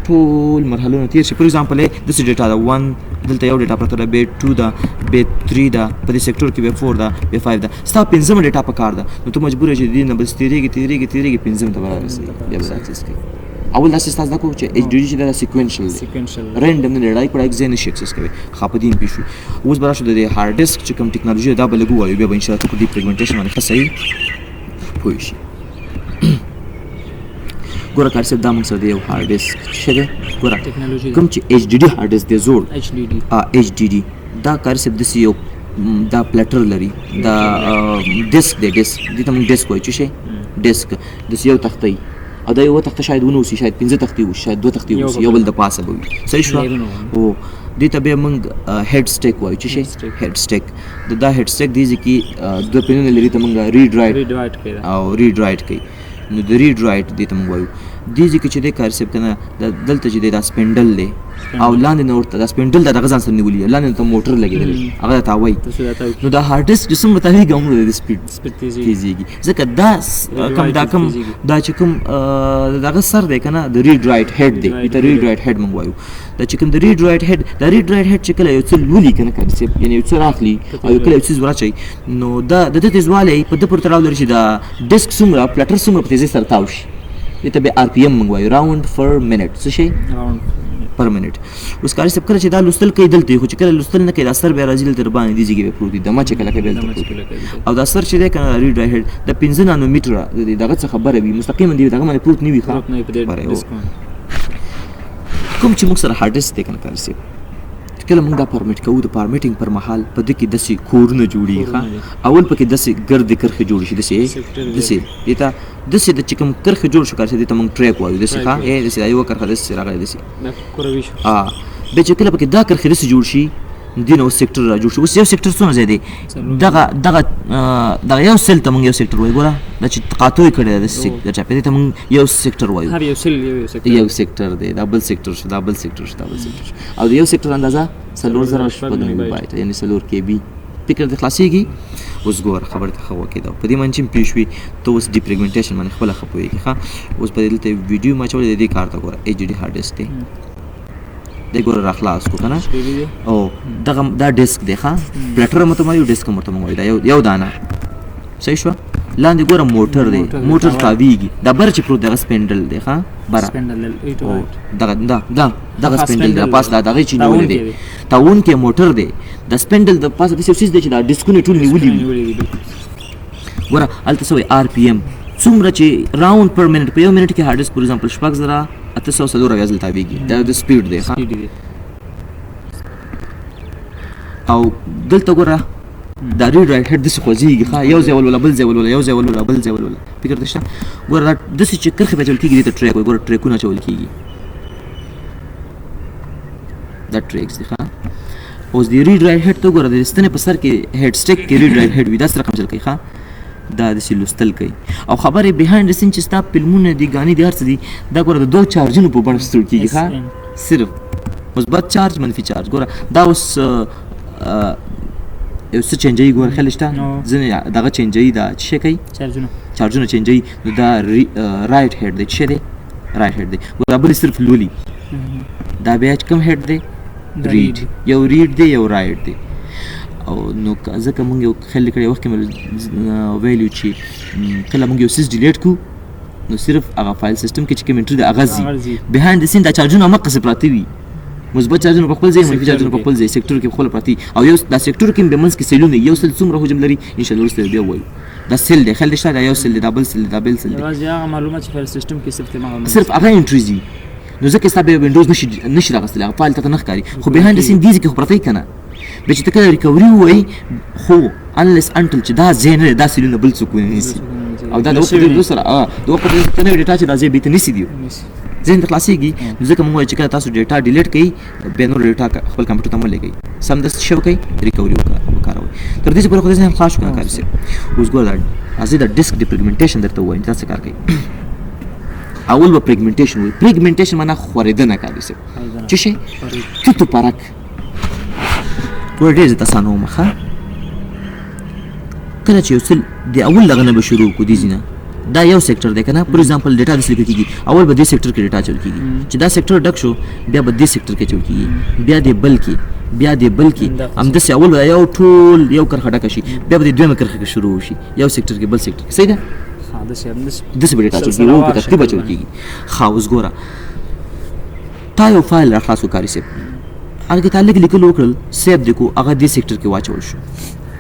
S1: ټول مرحلونه تېر شي فور ایگزامپل داسې ډیټا ده 1 دلته یو ډیټا پرته ده بې 2 ده بې 3 ده په دې سیکټور کې بې 4 ده بې 5 ده ستا پنځمه ډیټا په کار ده نو ته مجبور یې چې دې نه بس تېرېږي پنځم ته به رارسېږي بیا به اکسس کوي اول داسې ستاسو دا کوو چې ایچ ډي ډي چې دا سیکوینشل دی رینډم نه لړای کړای ځای نه شي اکسس کوي ښه په دې پوه شو اوس به راشو د هارډ ډیسک چې کوم ټیکنالوژي دا به لږ ووایو بیا به انشاءالله ته په دې فریګمنټیشن باندې ښه صحیح پوه شي ګوره کار صاحب دا موږ سره د یو هارډ ډیسک څه دی ګوره کوم چې ایچ ډي ډي هارډ ډیسک دی زوړ ایچ ډي ډي دا کار صاحب داسې یو دا پلیټر لري دا ډیسک دی ډیسک دې ته موږ ډیسک وایو څه شی ډیسک داسې یو تختۍ او دا یوه تخته شاید ونه اوسي شاید 15 تختې وشي شاید 2 تختې وشي یو بل د پاسه به وي صحیح شوه او دې ته بیا موږ هیډ سټیک وایو څه شی هیډ سټیک دا هیډ سټیک دی چې دوه پینونه لري ته موږ ریډ رایټ او ریډ رایټ کوي نو د ریډ رایټ دې ته موږ وایو دې ځکه چې دی کار صاحب که نه دلته چې دی دا سپینډل دی او لاندې نه ورته دا سپینډل د دغه ځان سره نیولي لاندې ته موټر لګېدلی هغه ته وایي نو دا هارډ ډیسک چې څومره تاویږي هغومره د سپیډ تیزېږي ځکه دا چې کوم دغه سر دی که نه د ریډ رایټ هیډ دی دې ته ریډ رایټ هیډ موږ وایو دا چې کوم د ریډ رایټ هیډ دا ریډ رایټ هیډ چې کله یو څه لولي که نه کار صاحب یعنې یو څه راخلي او یو کله یو څیز ورچوي نو دا د ده تیزوالی په ده پورې تړاو لري چې دا ډیسک څومره پلټر څومره په تیزۍ سره تاو شي دې ته بیا آر پی ایم موږ وایو راوند پر منټ څه شی پر منټ اوس کاري صاحب کله چې دا لوستل کوي دلته خو چې کله لوستل نه کوي دا سر بیا راځي دلته در باندې دې ځای کې بیا پروت وي دمه چې کله کوي بیا دلته پروت او دا سر چې دی که نه ریډ رایټ هیډ د 15 نانومیټره دغه څه خبره وي مستقیما دې دغه باندې پروت نه وي کوم چې موږ سره هارډ ډیسک دی که نه کاري صاحب کله موږ دا پرمیټ کوو د پرمیټینګ پر مهال په دې کې داسې کورونه جوړېږي ښه اول پکې داسې ګردې کرښې جوړې شي داسې دې ته داسې د چې کوم کرښې جوړ شو کار چې دې ته موږ ټریک وایو داسې ښه داسې دا یوه کرښه داسې راغلی داسې بیا چې کله پکې دا کرښې داسې جوړ شي دې نه اوس سیکټر را جوړ شي اوس یو سیکټر څومره ځای دی دغه یو سیل ته موږ یو سیکټر وایو ګوره دا چې تقاطع یې کړی دی د چاپې دې ته موږ یو سیکټر وایو یو سیکټر دی دا بل سیکټر شو دا بل سیکټر شو دا بل سیکټر شو او د یو سیکټر اندازه 4000 میگا بایت یعنی 4 KB فکر د خلاصيږي اوس ګور خبر ته خو کېده په دې منځ کې پیښوي ته اوس ډیپریګمنټیشن باندې خپل خپويږي ښا اوس په دې ته ویډیو ما چول دې کار ته ګور HD هارد ډیسک دی د ګور راخلاص کو کنه او دا ډیسک دی ښا پلیټر مته ما یو ډیسک مته مو دا یو دانا صحیح شو لاندې ګور موټر دی موټر تاویږي دا بر چې پرو دغه سپینډل دی ښا بر
S2: سپینډل
S1: دغه سپینډل د پاس دا دغه چې نیولې دی تاون کې موټر دی د سپینډل د پاس د سیس دی چې دا ډیسکونه ټول نیولې ګور الته سوې RPM څومره چې راوند پر منټ په یو منټ کې هارد ډیسک فور ایگزامپل شپږ زره 800 غزل تاویږي دا د سپیډ دی ښا او دلته ګوره دا ریډ رایټ هډ د څه خوځيږي ښا یو ځای ولا بل ځای ولا یو ځای ولا بل ځای ولا فکر دشته ګوره دا د څه چې کرخه بچول کیږي د ټریک ګوره ټریکونه چول کیږي دا ټریکس دي ښا اوس دی ریډ رایټ هډ ته ګوره د ستنې په سر کې هډ سټیک کې ریډ رایټ هډ وي دا سره کوم چل کوي ښا دا د سلوستل کوي او خبره بیهایند د سین چې ستا فلمونه دي غاني دي هرڅ دي دا ګوره د دوه چارجونو په بڼه ستل کیږي ښا صرف مثبت چارج منفي چارج ګوره دا اوس یو څه چینجي ګور خلشته ځنه دغه چینجي دا څه کوي چارجونه چینجي دا رائټ هډ دی څه دی رائټ هډ دی ګور بل صرف لولي دا بیا کوم هډ دی ریډ یو ریډ دی یو رائټ دی او نو ځکه مونږ یو خلک کړي وخت کې ویلیو چې کله مونږ یو سیس ډیلیټ کو نو صرف هغه فایل سیستم کې چې کوم انټری د اغازي بیهایند د سین دا چارجونه مقصد پراتی وي مثبت چارجونه په خپل ځای منفي چارجونه په خپل ځای سېکټور کې خپل پراتی او یو دا سېکټور کې به منځ کې سیلونه یو سل څومره حجم لري ان شاء الله ورسته بیا وایو دا سیل دی خل شته دا یو سیل دا بل سیل دا بل سیل
S2: یوازې هغه معلومات چې فایل سیستم کې
S1: صرف هغه انټریز دي نو ځکه ستاسو وینډوز نشي راغستل هغه فایل ته نه ښکاري خو بیهایند سین دیږي کې پراتی کنه به چې تکه ریکوري وای خو انلیس انټل چې دا زین دا سیلونه بل څوک ونیسي او دا د وخت د سره د وخت د کنه ډیټا چې راځي به ته نسی دی زین د خلاصيږي ځکه موږ چې کله تاسو ډیټا ډیلیټ کړئ به نور ډیټا خپل کمپیوټر ته ملګي سم د شو کوي ریکوري وکاروي تر دې پورې خو ځین خلاص کنه کار سي اوس ګور دا ازي د ډیسک ډیپریګمنټیشن درته وایي تاسو کار کوي اول به پریګمنټیشن وي پریګمنټیشن معنا خوریدنه کوي څه چې شي تو پارک ورته تاسو نو مخه کله چې وصل دی اول لغنه به شروع کو دي زینه دا یو سېکټر دی کنه فور ایگزامپل ډیټا د سلیکل کیږي اول به دې سېکټر کې ډیټا چول کیږي چې دا سېکټر ډک شو بیا به دې سېکټر کې چول کیږي بیا دې بل کې هم د اول یو ټول یو کرخه ډک شي بیا به دې دویمه کرخه کې شروع شي یو سېکټر کې بل سېکټر صحیح ده د څه ډیټا چول کیږي او په ترتیب چول کیږي خاوس ګوره تا یو فایل راخلاصو کاری سي هغه تعلق لیکل وکړل سیو دې کو هغه دې سېکټر کې واچول شو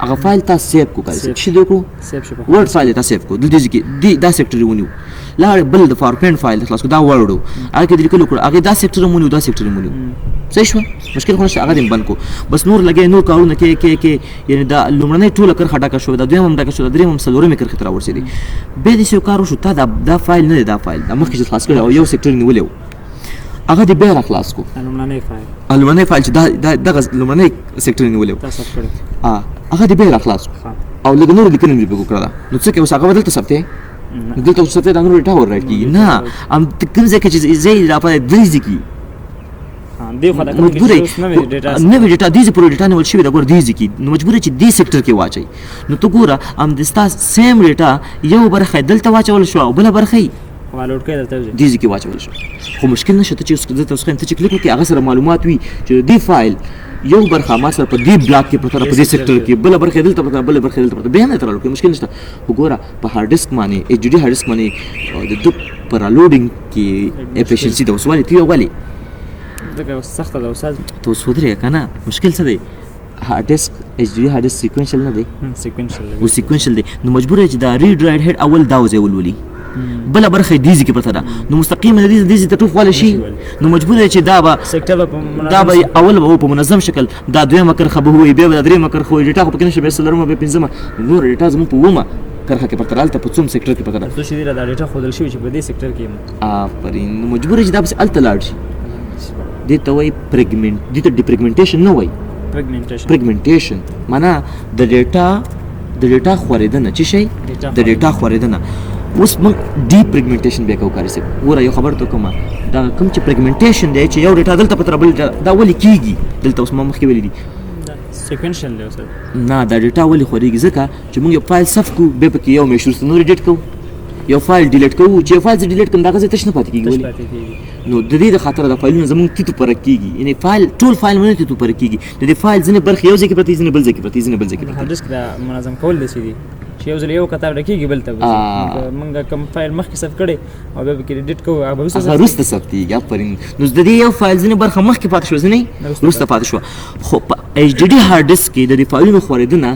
S1: هغه فایل تاسو سیو کو کاری شي دغه
S2: سیو شو
S1: ورډ فایل تاسو سیو کو د دې کې دا سېکټر ونیو لا بل د فارپینټ فایل خلاص کو دا ورډو هغه کې لیکل وکړه هغه دا سېکټر مونیو صحیح شو مشکل خو نشته هغه دې بند کو بس نور لګي نور کارونه کې یعنی دا لومړنۍ ټوله کر خټاکه شو دا دویم هم دا شو دا دریم هم سلورم کر خطر ورسېدي به دې شو کارو شو دا فایل نه دا فایل دا مخکې خلاص کړو او یو سېکټر نیولیو هغه دې به خلاص کو لومړنۍ فایل چې دا لومړنۍ سېکټر نیولیو
S2: تاسو کړو
S1: هغه دې به خلاص او لګ نور لیکنه دې به وکړه نو څه کې اوس هغه بدلته سپته دلته اوس سپته دا نور ډیټا ور راځي نه ام کوم ځکه چې زې را په دې ځکه
S2: دی خو دا کوم نو
S1: ډیټا دې پرو ډیټا نه ول شي دا ګور دې ځکه نو مجبور چې دې سېکټر کې واچي نو تو ګوره ام د ستا سیم ډیټا یو برخه دلته واچول شو او بل برخه
S2: والوټ کې درته
S1: دې ځکه واچول شو خو مشکل نشته چې اوس دلته اوس ته چې کلیک وکړي هغه سره معلومات وي چې دې فایل یو برخه ما سره په دې بلاک کې پرته په دې سېکټر کې بل برخه دلته پرته بل برخه دلته پرته به نه ترلو کې مشکل نشته وګوره په هارد ډیسک باندې HD هارد ډیسک باندې د پر لوډینګ کې افیشنسي د وسوالي تیو والی
S2: دغه سخته ده استاد
S1: تو سودري کنه مشکل څه دی هارد ډیسک HD هارد ډیسک سیکوینشل نه دی سیکوینشل دی نو مجبور چې دا ریډ رائټ هډ اول دا وزولولي بل برخه دیزي کې پته ده نو مستقیم دیزي ته ټوف والا شي نو مجبور دی چې دا به
S2: سېکټر
S1: دا به اول به په منظم شکل دا دویمه کرخه به وي بیا درې مکر خو ډیټا خو پکې نشه به سلرمه به پنځمه نور ډیټا زمو په ومه کرخه کې پرته الته په څوم سېکټر کې پته ده
S2: څه شي دا ډیټا خودل شي چې په دې سېکټر کې
S1: آفرین نو مجبور چې دا بس الته لاړ شي دې ته وای پریګمنټ دې ته ډیپریګمنټیشن نه وای پریګمنټیشن معنا د ډیټا خوریدنه چې شي د ډیټا خوریدنه اوس موږ ډی پریګمنټیشن بیا کوو کاري صاحب ګوره یو خبر ته کومه دا کوم چې پریګمنټیشن دی چې یو ډیټا دلته په تر بل دا ولې کیږي دلته اوس ما مخکې ویلي دي
S2: سیکوینشل دی اوس
S1: نه دا ډیټا ولې خورېږي ځکه چې موږ یو فایل صف کوو بیا پکې یو میش وروسته نور ایډیټ کوو یو فایل ډیلیټ کوو چې یو فایل زه ډیلیټ کړم دا هغه ځای تش نه پاتې کېږي ولې نو د دې د خاطره د فایلونو زموږ تیتو پرک کېږي یعنې فایل ټول فایل باندې تیتو پرک کېږي د دې فایل ځینې برخې یو ځای کې پرتې ځینې بل ځای کې پرتې ځینې بل ځای کې پرتې
S2: هارډ ډیسک دا منظم کول داسې دي چې یو ځل یو کتاب ډکېږي بل ته موږ کوم فایل مخکې صف کړی او بیا پکې ایډیټ کوو هغه به
S1: وروسته ثبتېږي آفرین نو د دې یو فایل ځینې برخه مخکې پاتې شوه ځینې وروسته پاتې شوه خو په ایچ ډي ډي هارډ ډیسک کې د دې فایلونو خورېدنه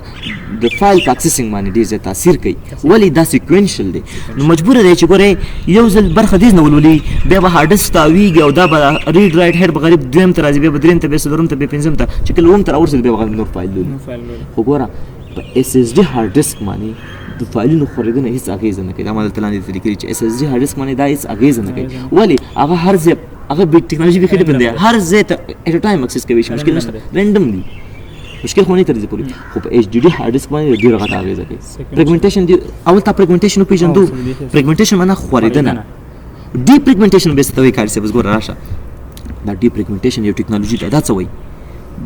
S1: د فایل په اکسسینګ باندې ډېر زیات تاثیر کوي ولې دا سیکوینشل دی نو مجبوره دی چې ګورئ یو ځل برخه دې نه ولولي بیا به هارډ ډیسک تاویږي او دا به ریډ رایټ هیډ به غریب دویم ته راځي بیا به درېیم ته بیا څلورم ته بیا پنځم ته چې کله اووم ته راورسېد بیا به نور فایل لولي خو ګوره په ایس ایس ډي هارډ ډیسک باندې د فایلونو خورېدنه هېڅ اغېزه نه کوي دا ما دلته لاندې درته لیکلي چې ایس ایس ډي هارډ ډیسک باندې دا هېڅ اغېزه نه کوي ولې هغه هر ځای هغه ټیکنالوژي بیخي ډېر دی هر ځای ته ایټ ا ټایم اکسس کوي شي مشکل نشته رینډم دی مشکل خو نه تر دې پورې خو په ایچ ډي ډي هارډ ډیسک باندې ډېره غټه اغېزه کوي پریګمنټیشن دی اول تا پریګمنټیشن وپېژندو پریګمنټیشن معنا خورېدنه ډي پریګمنټیشن به څه ته وایي کاري صاحب اوس ګوره راشه دا ډي پریګمنټیشن یو ټیکنالوژي ده دا څه وایي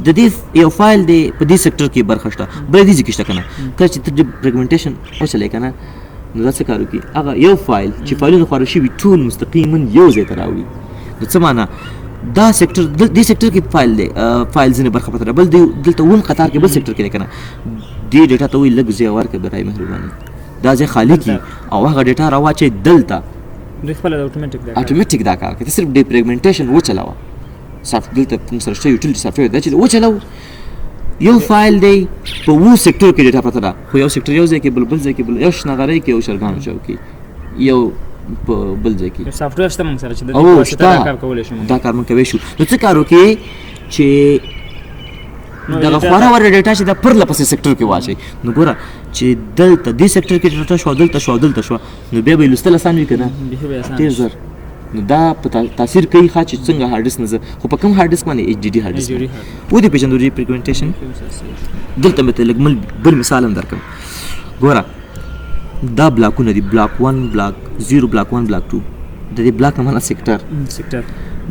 S1: د دې یو فایل دی په دې سیکټر کې برخه شته بل دې ځای کې شته که نه کله چې ته ډي پریګمنټیشن وچلې که نه نو دا څه کار وکړي هغه یو فایل چې فایلونه خواره شوي ټول مستقیما یو ځای ته راوړي نو څه معنا دا سیکټر دې سیکټر کې فایل دی فایل ځینې برخه پته ده بل دلته اووم قطار کې بل سیکټر کې دی که نه دې ډیټا ته وایي لږ ځای ورکړه برای مهرباني دا ځای خالي کړي او هغه ډیټا راواچوي دلته
S2: دوی خپله
S1: اټومیټیک دا کار کوي ته صرف ډي پریګمنټیشن وچلوه دلته کوم سره شته یوټیلیټي سافټویر دا چې وچلوه یو فایل دی په اووه سیکټرو کې ډیټا پته ده خو یو سیکټر یو ځای کې بل ځای کې بل یو شنغرۍ کې یو شرګانو چوک کې یو په بل ځای کې
S2: سافټویر شته موږ سره چې د دې په واسطه دا کار کولی شو
S1: دا کار موږ کولی شو نو څه کار وکړي چې دغه خواره وره ډیټا چې دا پرله پسې سیکټر کې واچوي نو ګوره چې دلته دې سیکټر کې ډیټا شوه دلته شوه دلته شوه نو بیا به یې لوستل اسان وي که نه ډېر زر نو دا په تاثیر کوي ښه چې څنګه هارډ ډیسک نه زه خو په کوم هارډ ډیسک باندې ایچ ډي ډي هارډ ډیسک ودې پېژندو ډي پریګمنټیشن دلته مې ته لږ بل مثال هم درکړم ګوره دا بلاکونه دي بلاک 1 بلاک 0 بلاک 1 بلاک 2 د دې بلاک نه معنا سیکټر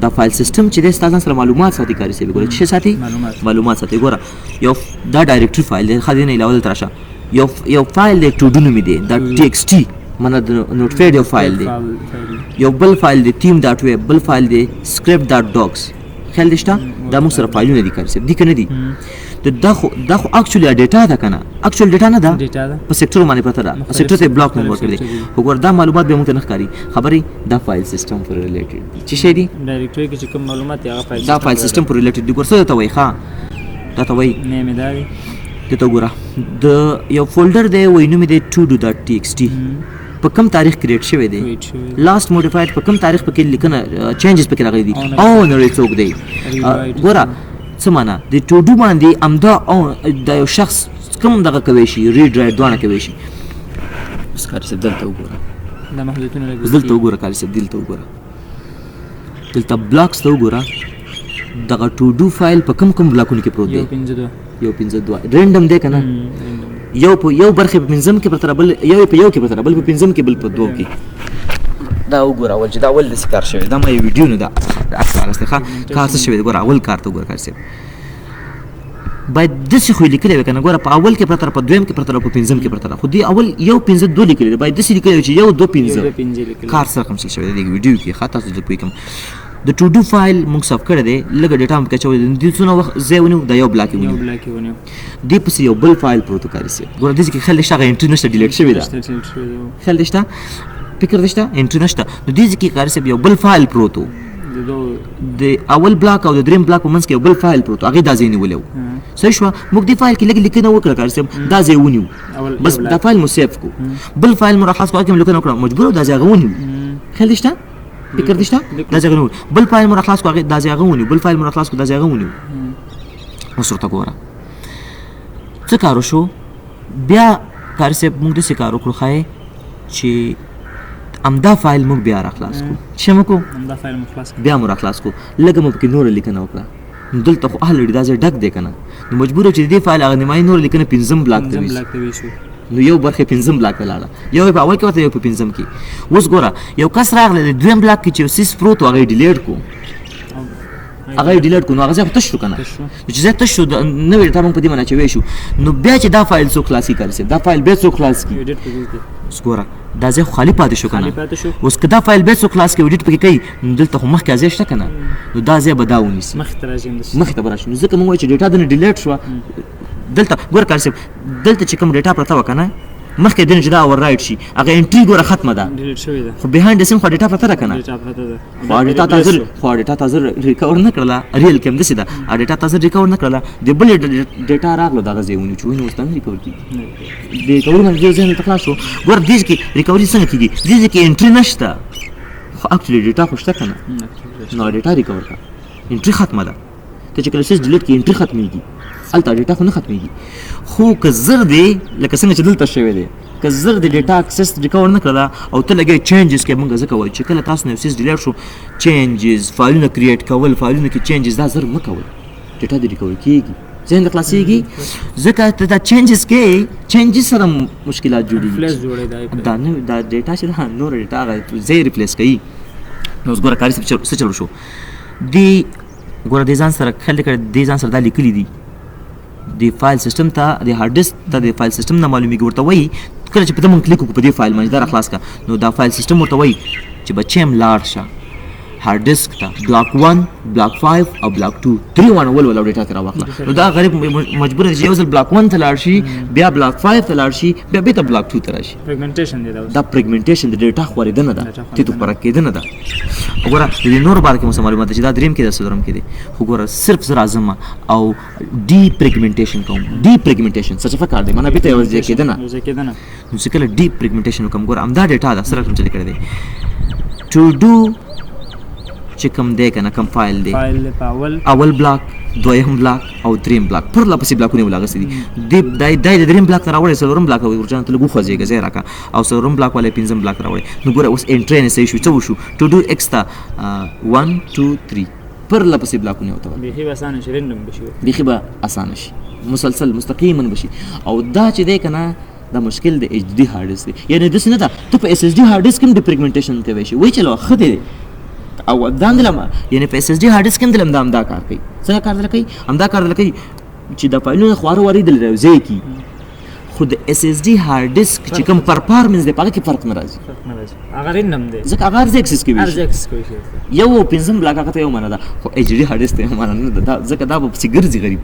S1: دا فایل سیستم چې د ستاسو سره معلومات ساتي کاري صاحب ګوره چې ساتي معلومات ساتي ګوره یو دا ډایرکټري فایل دی خا دې نه علاوه تراشه یو فایل دی ټو ډو نومې دی دا ټي ایکس ټي معنا د نوټ پیډ یو فایل دی یو بل فایل دی تیم ډاټ ویب بل فایل دی سکرپټ ډاټ ډاکس خیال دې شته دا موږ سره فایلونه دي کاري صاحب دي که نه دي دا خو اکچولی ډیټا ده که نه اکچوال ډیټا نه ده په سیکټر باندې پته ده سیکټر ته بلاک نمبر ورکړی دی خو ګوره دا معلومات به موږ ته نه ښکاري خبرې دا فایل سیسټم پورې ریلیټډ دي څه شی دي
S2: ډایرکټري کې چې کوم معلومات دي هغه
S1: دا فایل سیسټم پورې ریلیټډ دي ګوره څه ته وایي ښه دا ته وایي
S2: نیم یې دا دی
S1: دته ګوره د یو فولډر دی وایي نوم یې دی to do dot txt په کوم تاریخ کریټ شوی دی لاست موډیفاید په کوم تاریخ پکې لیکنه چینجز پکې راغلي دي او نړۍ څوک دی ګوره څه معنا د ټو ډو باندې امدا او د یو شخص کوم دغه کوي شي ریډ رایټ دوانه کوي شي اوس کاري صاحب دلته وګوره
S2: دا محدودیتونه لګوي
S1: دلته وګوره کاري صاحب دلته وګوره دلته بلاکس ته وګوره دغه ټو ډو فایل په کوم بلاکونو کې پروت دی یو 52 رینډم دی که نه یو برخې په پنځم کې پرته بل یو په یو کې پرته بل په پنځم کې بل په دوه کې دا وګوره اول چې دا اول داسې کار شوی دا ما یو ویډیو نه ده عکس راغستی ښه کار څه شوی دی ګوره اول کار ته وګوره کار صاحب باید داسې خو یې لیکلی وي که نه ګوره په اول کې پرته په دویم کې پرته په پنځم کې پرته خو دې اول یو 52 لیکلی دی باید داسې لیکلی وي چې یو 2 5 کار سره کوم څه شوی دی ویډیو کې ښه تاسو زه پوه کوم د ټو ډو فایل موږ صف کړی دی لږه ډیټا هم پکې اچولی دی د څونه وخت ځای ونیو دا یو بلاک یې ونیو دې پسې یو بل فایل پروت و کاري صاحب ګوره داسې کې خیال دې شته هغه انټري نشته ډیلیټ شوې ده خیال دې شته فکر دې شته انټري نشته نو دې کې کاري صاحب یو بل فایل پروت و د اول بلاک او د دریم بلاک په منځ کې یو بل فایل پروت و هغې دا ځای نیولی و صحیح شوه موږ دې فایل کې لږ لیکنه وکړه کاري صاحب دا ځای ونیو بس دا فایل مو سیف کړو بل فایل مو راخلاص کړو هغې کې مو لیکنه وکړه مجبور و دا ځای هغه ونیو خیال دې شته فکر دې شته دا ځای هغه بل فایل مو راخلاص کړو هغې دا ځای هغه ونیو بل فایل مو راخلاص کړو دا ځای هغه ونیو اوس ورته ګوره څه کار وشو بیا کاري صاحب موږ داسې کار وکړو ښایي چې همدا فایل موږ بیا راخلاص کړو څه مو کړو بیا مو راخلاص کړو لږه مو پکې نوره لیکنه وکړه نو دلته خو اهل دا ځای ډک دی که نه نو مجبور چې د دې فایل هغه نیمایي نوره لیکنه پنځم بلاک ته ویشي نو یو برخه پنځم بلاک ته لاړه یو په اول کې ورته یو په پنځم کې اوس ګوره یو کس راغلی د دویم بلاک کې چې سیس پروت و هغه ډیلیټ کو هغه ډیلیټ کو نو هغه ځای تش شو کنه چې ځای تش شو نو ډیټا موږ په دې باندې چوي شو نو بیا چې دا فایل څو خلاصي کړي دا فایل به څو خلاص کی ګوره دا ځای خالی پاتې شو کنه اوس که دا فایل به څو خلاص کې وډیټ پکې کوي نو دلته خو مخکې ځای شته کنه نو دا ځای به دا ونیسي
S2: مخ ته راځي
S1: مخ ته براشي نو ځکه موږ وایو چې ډیټا د ډیلیټ شو دلته ګوره کار صاحب دلته چې کوم ډیټا پرته وکنه مخکې دنه چې دا اور رائټ شي هغه انټری ګوره ختمه ده
S2: ډیلیټ شوی ده
S1: خو بیهایند د سیم خو ډیټا پرته ده کنه خو ډیټا تاسو ریکور نه کړله ریل کې هم دسي ده ډیټا تاسو ریکور نه کړله د بل ډیټا راغلو دغه ځایونه چې ویني واستان ریکور کیږي د ریکور باندې ځین ته خلاص شو ګوره دې کې ریکوري څنګه کیږي دې کې انټری نشته خو اکچولی ډیټا خو شته کنه نو ډیټا ریکور کا انټری ختمه ده ته چې کله سیس ډیلیټ کې انټری ختميږي الته ډیټا خو نه ختميږي خو که زر دی لکه څنګه چې دلته شوی دی که زر د ډیټا اکسس ریکور نه کړله او ته لګې چینجز کې موږ ځکه وایو چې کله تاسو نو سیس ډیلیټ شو چینجز فایلونه کریټ کول فایلونه کې چینجز دا زر مه کوئ ډیټا دې ریکور کیږي ځین د خلاصيږي ځکه ته دا چینجز کې چینجز سره مشکلات جوړیږي دا نه دا ډیټا چې دا نور ډیټا هغه زی ریپلیس کوي نو ګوره کاری څه چلو شو دی ګوره د ځان سره خل کړه د ځان سره دا لیکلي دي د فایل سیستم ته د هارد ډیسک ته د فایل سیستم نه معلومیږي ورته وایي کله چې په دې مونږ کلیک وکړو په دې فایل باندې دا خلاص کا نو دا فایل سیستم ورته وایي چې بچیم لاړ شه هارد ډیسک ته بلاک 1 بلاک 5 او بلاک 2 3 ول ډیټا تر واخله نو دا غریب مجبور دی چې یو ځل بلاک 1 ته لاړ شي بیا بلاک 5 ته لاړ شي بیا به ته بلاک 2 ته راشي
S2: فریگمنټیشن دی
S1: دا فریگمنټیشن د ډیټا خورېدنه ده ته تو پرک کېدنه ده وګوره د نور بار کې مو معلومات چې دا دریم کې د سلورم کې دي خو ګوره صرف زر اعظم او ډی فریگمنټیشن کوم ډی فریگمنټیشن څه څه کار دی معنی به ته ورځي کېدنه نو چې کله ډی فریگمنټیشن کوم ګوره امدا ډیټا دا سره کوم څه کړی دی ټو ډو چې کوم دی کنه کوم فایل دی اول بلاک دویم بلاک او دریم بلاک پر لپسې بلاکونه ولاغسي دي د دریم بلاک تر راوړې سلورم بلاک ورجان ته لګو خوځيږي زه راکا او سلورم بلاک والے پنځم بلاک راوړې نو ګوره اوس انټری نه صحیح شو څه وشو ټو ډو ایکس تا 1 2 3 پر لپسې بلاکونه وته
S2: به اسانه شي رندم بشي
S1: بيخي به اسانه شي مسلسل مستقیما بشي او دا چې دی کنه دا مشکل د ایچ ډی هارد ډیسک دی یعنی د سینه ته په اس اس ډی هارد ډیسک کې د فریگمنټیشن کوي شي وای چلو خدای او داندلم یعنی په اس اس ډی هارد ډیسک کې دلم دا کار کوي څنګه کار کوي همدا کار کوي چې د فایلونو خوار وری دل راځي کی خود اس اس ډی هارد ډیسک چې کوم پرفارمنس دی پاره کې فرق نه راځي
S2: هغه رینم دی
S1: ځکه هغه ارز اکسس کوي یو پنځم بلاک هغه ته یو معنا ده خو ایچ ډی هارد ډیسک ته معنا نه ده ځکه دا په سیګرځي غریب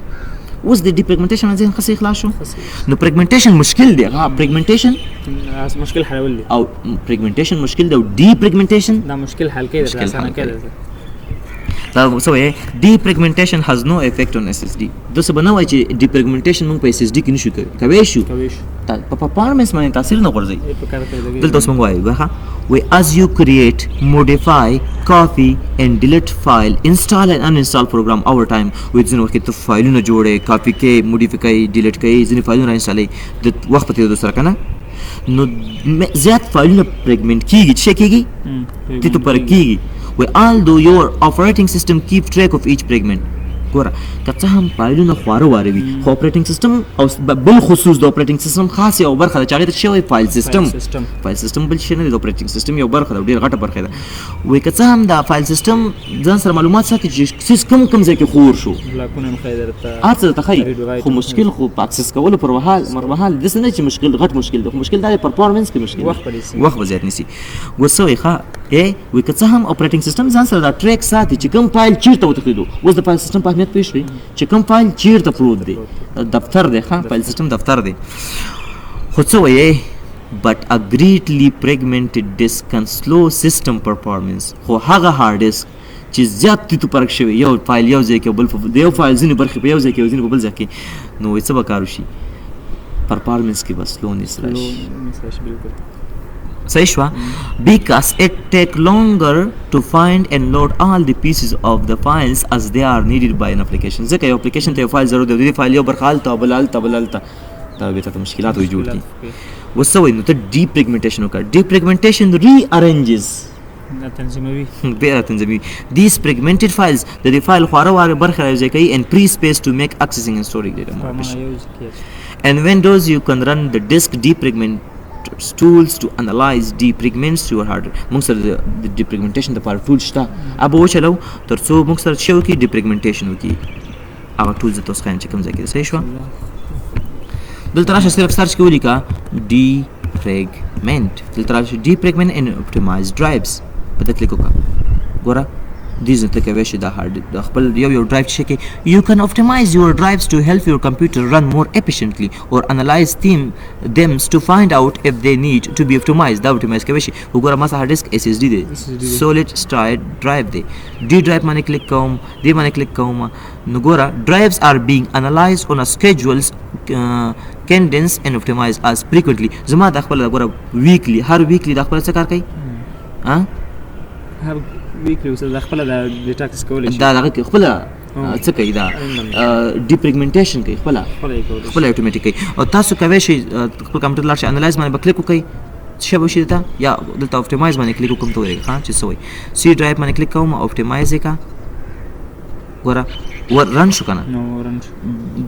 S1: اوس د ډی فریگمنټیشن ځین خاصه خلاص شو نو فریگمنټیشن مشکل دی هغه فریگمنټیشن
S2: مشکل حلول دی
S1: او فریگمنټیشن مشکل دی او ډی فریگمنټیشن
S2: دا مشکل حل کوي دا اسانه کوي
S1: دا څه وایي ډی فریگمنټیشن هاز نو افیکټ اون اس اس ډی دا څه بنوي چې ډی فریگمنټیشن موږ په اس اس ډی کې نشو کوي شو په پرفارمنس باندې تاثیر نه ورځي دلته اوس موږ وایو we as you create modify copy and delete file install and uninstall program over time with ځینې وخت ته فایلونه جوړې کاپی کې موډیفای کوي ډیلیټ کوي ځینې فایلونه انسټالې د وخت په تیریدو سره کنه نو زیات فایلونه فریگمنټ کیږي چې کیږي ته پر کیږي we although your operating system keep track of each fragment ګوره که څه هم فایلونه خواره واره وي خو اپریټنګ سیستم او بل خصوص د اپریټنګ سیستم خاص یو برخه ده چې هغې ته شوی فایل سیستم بل شی نه دی د اپریټنګ سیستم یو برخه ده ډېره غټه برخه ده وایي که څه هم دا فایل سیستم ځان سره معلومات ساتي چې سیس کوم ځای کې خور شو هر څه درته ښایي خو مشکل خو په اکسس کولو پر مهال داسې نه چې مشکل غټ مشکل دی خو مشکل دا دی پرفارمنس کې مشکل وخت به زیات نیسي اوس څه وایي ښه وایي که څه هم اپریټنګ سیستم ځان سره دا ټریک ساتي چې کوم فایل چېرته وتښتېدو اوس د فایل سیستم په اهمیت پوه شوئ چې کوم فایل چیرته پروت دی دفتر دی فایل سیستم دفتر دی خو څه وایي but a greatly fragmented disk can slow system performance خو هغه هارد ډیسک چې زیات تیتو پرک شوی یو فایل یو ځای کې بل د یو فایل ځینې برخې په یو ځای کې ځینې په بل ځای کې نو څه به کار وشي پرفارمنس کې به سلونیس راشي صحیح شوه because it take longer to find and load all the pieces of the files as they are needed by an application ځکه یو اپلیکیشن ته یو فایل ضرورت دی د فایل یو برخه هلته بل هلته دا به ته مشکلات وي جوړ کړي اوس څه وایي نو ته ډی فریگمنټیشن وکړه ډی فریگمنټیشن ریارینجز بیا تنظیموي these fragmented files د دې فایل خواره واره برخه راځي کوي and free space to make accessing and storing data more efficient and Windows you can run the disk defragment tools to analyze defragments your hard موږ سره د defragmentation د پاره ټول شته اب وچلو ترڅو موږ سره شو کې defragmentation وکي هغه ټولز تاسو خاين چې کوم ځای کې صحیح شو دلته راشه صرف سرچ کې ولیکا defragment دلته راشه defragment and optimize drives په دې کلیک وکړه ګوره these are the کوي دا hard د خپل یو drive چې کې you can optimize your drives to help your computer run more efficiently or analyze them to find out if they need to be optimized دا optimize کوي شي وګوره ما hard disk SSD دی solid state drive دی D drive باندې کلیک کوم دی باندې کلیک کوم نو ګوره drives are being analyzed on a schedules cadence and optimized as frequently زما د خپل ګوره weekly هر weekly د خپل څه کار کوي ها
S2: هر ویکلی وسه د خپل د ډیټاکس کولای شي
S1: دا دغه خپل څه کوي دا ډیپریګمنټیشن کوي خپل اتوماتیک کوي او تاسو کوي شي خپل کمپیوټر لاړ شي انالایز باندې کلیک وکړئ څه به شي دا یا دلته اپټیمایز باندې کلیک وکم ته وایي ها چې سوي سی ډرایو باندې کلیک کوم اپټیمایز کا ګوره ور رن شو کنه
S2: نو رن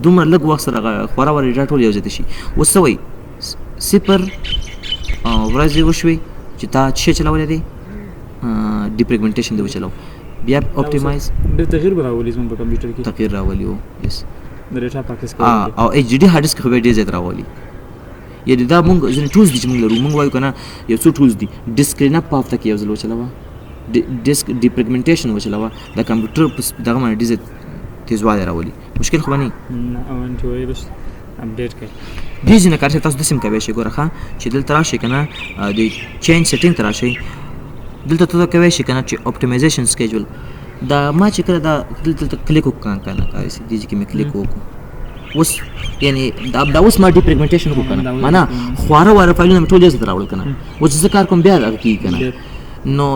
S1: دومره لږ وخت سره خورا ور ډیټا ټول یو ځای شي وسوي صفر ورځ وشوي چې تا چې چلاولې دي defragmentation دی وچلو بیا اپټیمایز
S2: د تغییر راولي زموږ په کمپیوټر کې
S1: تغییر راولي او یس
S2: د ډیټا پاکس
S1: او ایچ ډي هارد ډیسک خو به ډیر زیات راولي یعنی دا مونږ ځینې ټولز دي چې مونږ لرو مونږ وایو کنه یو څو ټولز دي ډیسک کلین اپ پاف تک یو ځل وچلوه ډیسک defragmentation وچلوه د کمپیوټر دغه باندې ډیر تیزوالی راولي مشکل خو نه
S2: او انټي وایرس اپډیټ کوي
S1: دې ځینې کار چې تاسو د سیم کوي شي ګوره ښه چې دلته راشي کنه د چینج سیټینګ ته راشي دلته ته کوي شي کنه چې اپټیمایزیشن سکیجول دا ما چې کړه دا دلته کلیک وکړم کنه کار سي دي چې مې کلیک وکړم اوس یعنی دا اوس ما ډیپریګمنټیشن وکړم معنا خواره واره فایلونه ټول یې راوړل کنه و چې کار کوم بیا دا کی کنه نو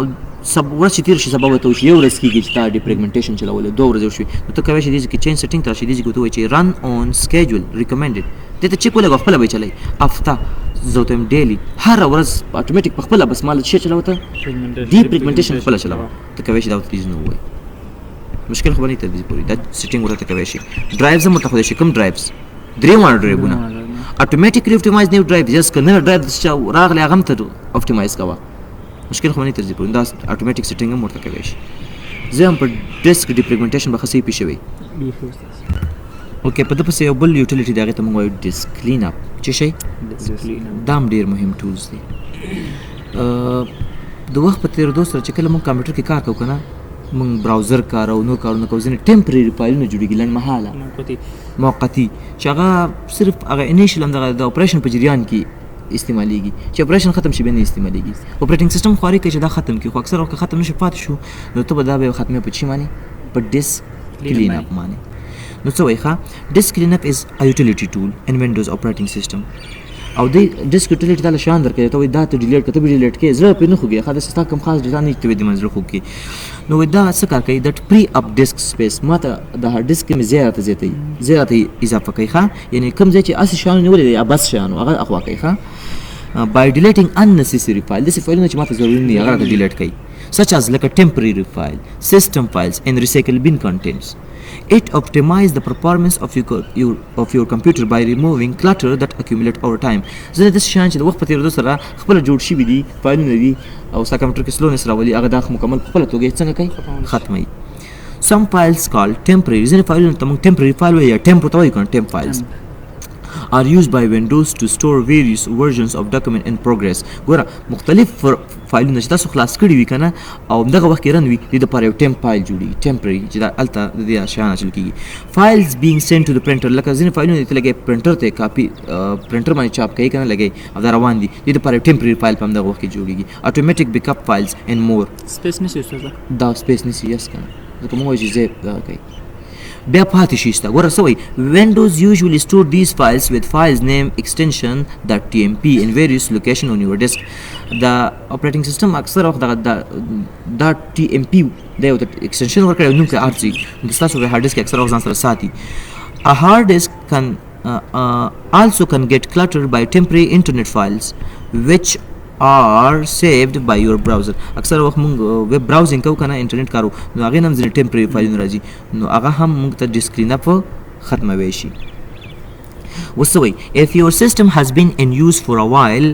S1: سب ورځ تیر شي سبب ته یو ورځ کېږي چې دا ډیپریګمنټیشن چلول دوه ورځې وشي نو ته کوي چې کې چینج سیټینګ راشي دي چې وایي چې رن اون سکیجول ریکمندډ دته چې کوله خپل به چلای افتا زوتم ډیلی هر ورځ اتوماتیک په خپل بس مال شي چلاوته ډیپریګمنټیشن خپل چلاوه ته کوي چې دا تیز نه وای مشکل خو نه ته دې پوری دا سیټینګ ورته کوي شي ډرایوز هم ته خو شي کوم ډرایوز درې وانه ډرایوونه اتوماتیکلی اپټیمایز نیو ډرایو جس کنه ډرایو چې راغلی هغه ته اپټیمایز کاوه مشکل خو نه ته دې پوری دا اتوماتیک سیټینګ هم ورته کوي شي زه هم په ډیسک ډیپریګمنټیشن به خسي پېښوي اوکې په دې پسې یو بل یوټیلیټي دغه ته موږ وایو ډیسک کلین اپ چې شي دا ډیر مهم ټولز دي د وخت په تیر دوه سره چې کله موږ کمپیوټر کې کار کوو کنه موږ براوزر کارو نو کارونه کوو ځینې ټمپرری فایلونه جوړیږي لنډ مهاله موقتی چې هغه صرف هغه انیشل هم د اپریشن په جریان کې استعمالېږي چې اپریشن ختم شي به نه استعمالېږي اپریټینګ سیستم خواري کوي چې دا ختم کړي خو اکثر وخت ختم نشي پاتې شو نو ته به دا به ختمه په چی معنی په ډیسک کلین اپ معنی نو څه وایي ښه ډیسک کلین اپ از ا یوټیلیټي ټول ان وینډوز اپریټینګ سیستم او د ډیسک یوټیلیټي دا شان درکې ته وایي دا ته ډیلیټ کته به ډیلیټ کې زړه په نه خوږي خاطر ستا کم خاص ډیټا نه ته د منځره خوږي نو دا څه کار کوي د پری اپ ډیسک سپیس ماته د هارد ډیسک کې زیاته اضافه کوي ښه یعنی کم ځای چې اسی شان نیولې یا بس شان هغه اخوا کوي ښه by deleting unnecessary file this فایلونه چې ماته ضروري نه هغه ډیلیټ کوي such as like a temporary file system files and recycle bin contents it optimizes the performance of your computer by removing clutter that accumulate over time زه د شان چې د وخت په تیریدو سره خپل جوړ شي دي فایلونه دي او ستا کمپیوټر کې سلونس راولي هغه دا مکمل خپل توګه څنګه کوي ختمي some files called temporary ځینې فایلونه ته موږ temporary file وایي یا temp ته وایي کنه temp files are used by Windows to store various versions of document in progress ګوره مختلف فایلونه چې تاسو خلاص کړي وي کنه او دغه وخت کې رن وي د لپاره یو ټیمپ فایل جوړي ټمپرری چې دا الته د دې شان چل کیږي فایلز being sent to the printer لکه ځینې فایلونه ته لګي پرنټر ته کاپي پرنټر باندې چاپ کوي کنه لګي او دا روان دي د لپاره ټمپرری فایل په دغه وخت کې جوړيږي automatic backup files and more
S2: سپیس نشي استاد
S1: دا سپیس نشي یس کنه ځکه موږ چې زه کوي بیا پاتې شي ستا ګوره څه وایي Windows usually store these files with files name extension .tmp in various location on your disk the operating system اکثر وخت دغه .tmp دا یو extension ورکړی نو کې ارزي د تاسو په هارد ډیسک اکثر وخت ځان سره ساتي a hard disk can also can get cluttered by temporary internet files which are saved by your browser اکثر وخت مونږ ویب براوزینګ کوو کنه انټرنیټ کارو نو هغه نم ځینې ټمپرری فایلونه راځي نو هغه هم مونږ ته ډیسک کلین اپ ختموي شي وسوي if your system has been in use for a while,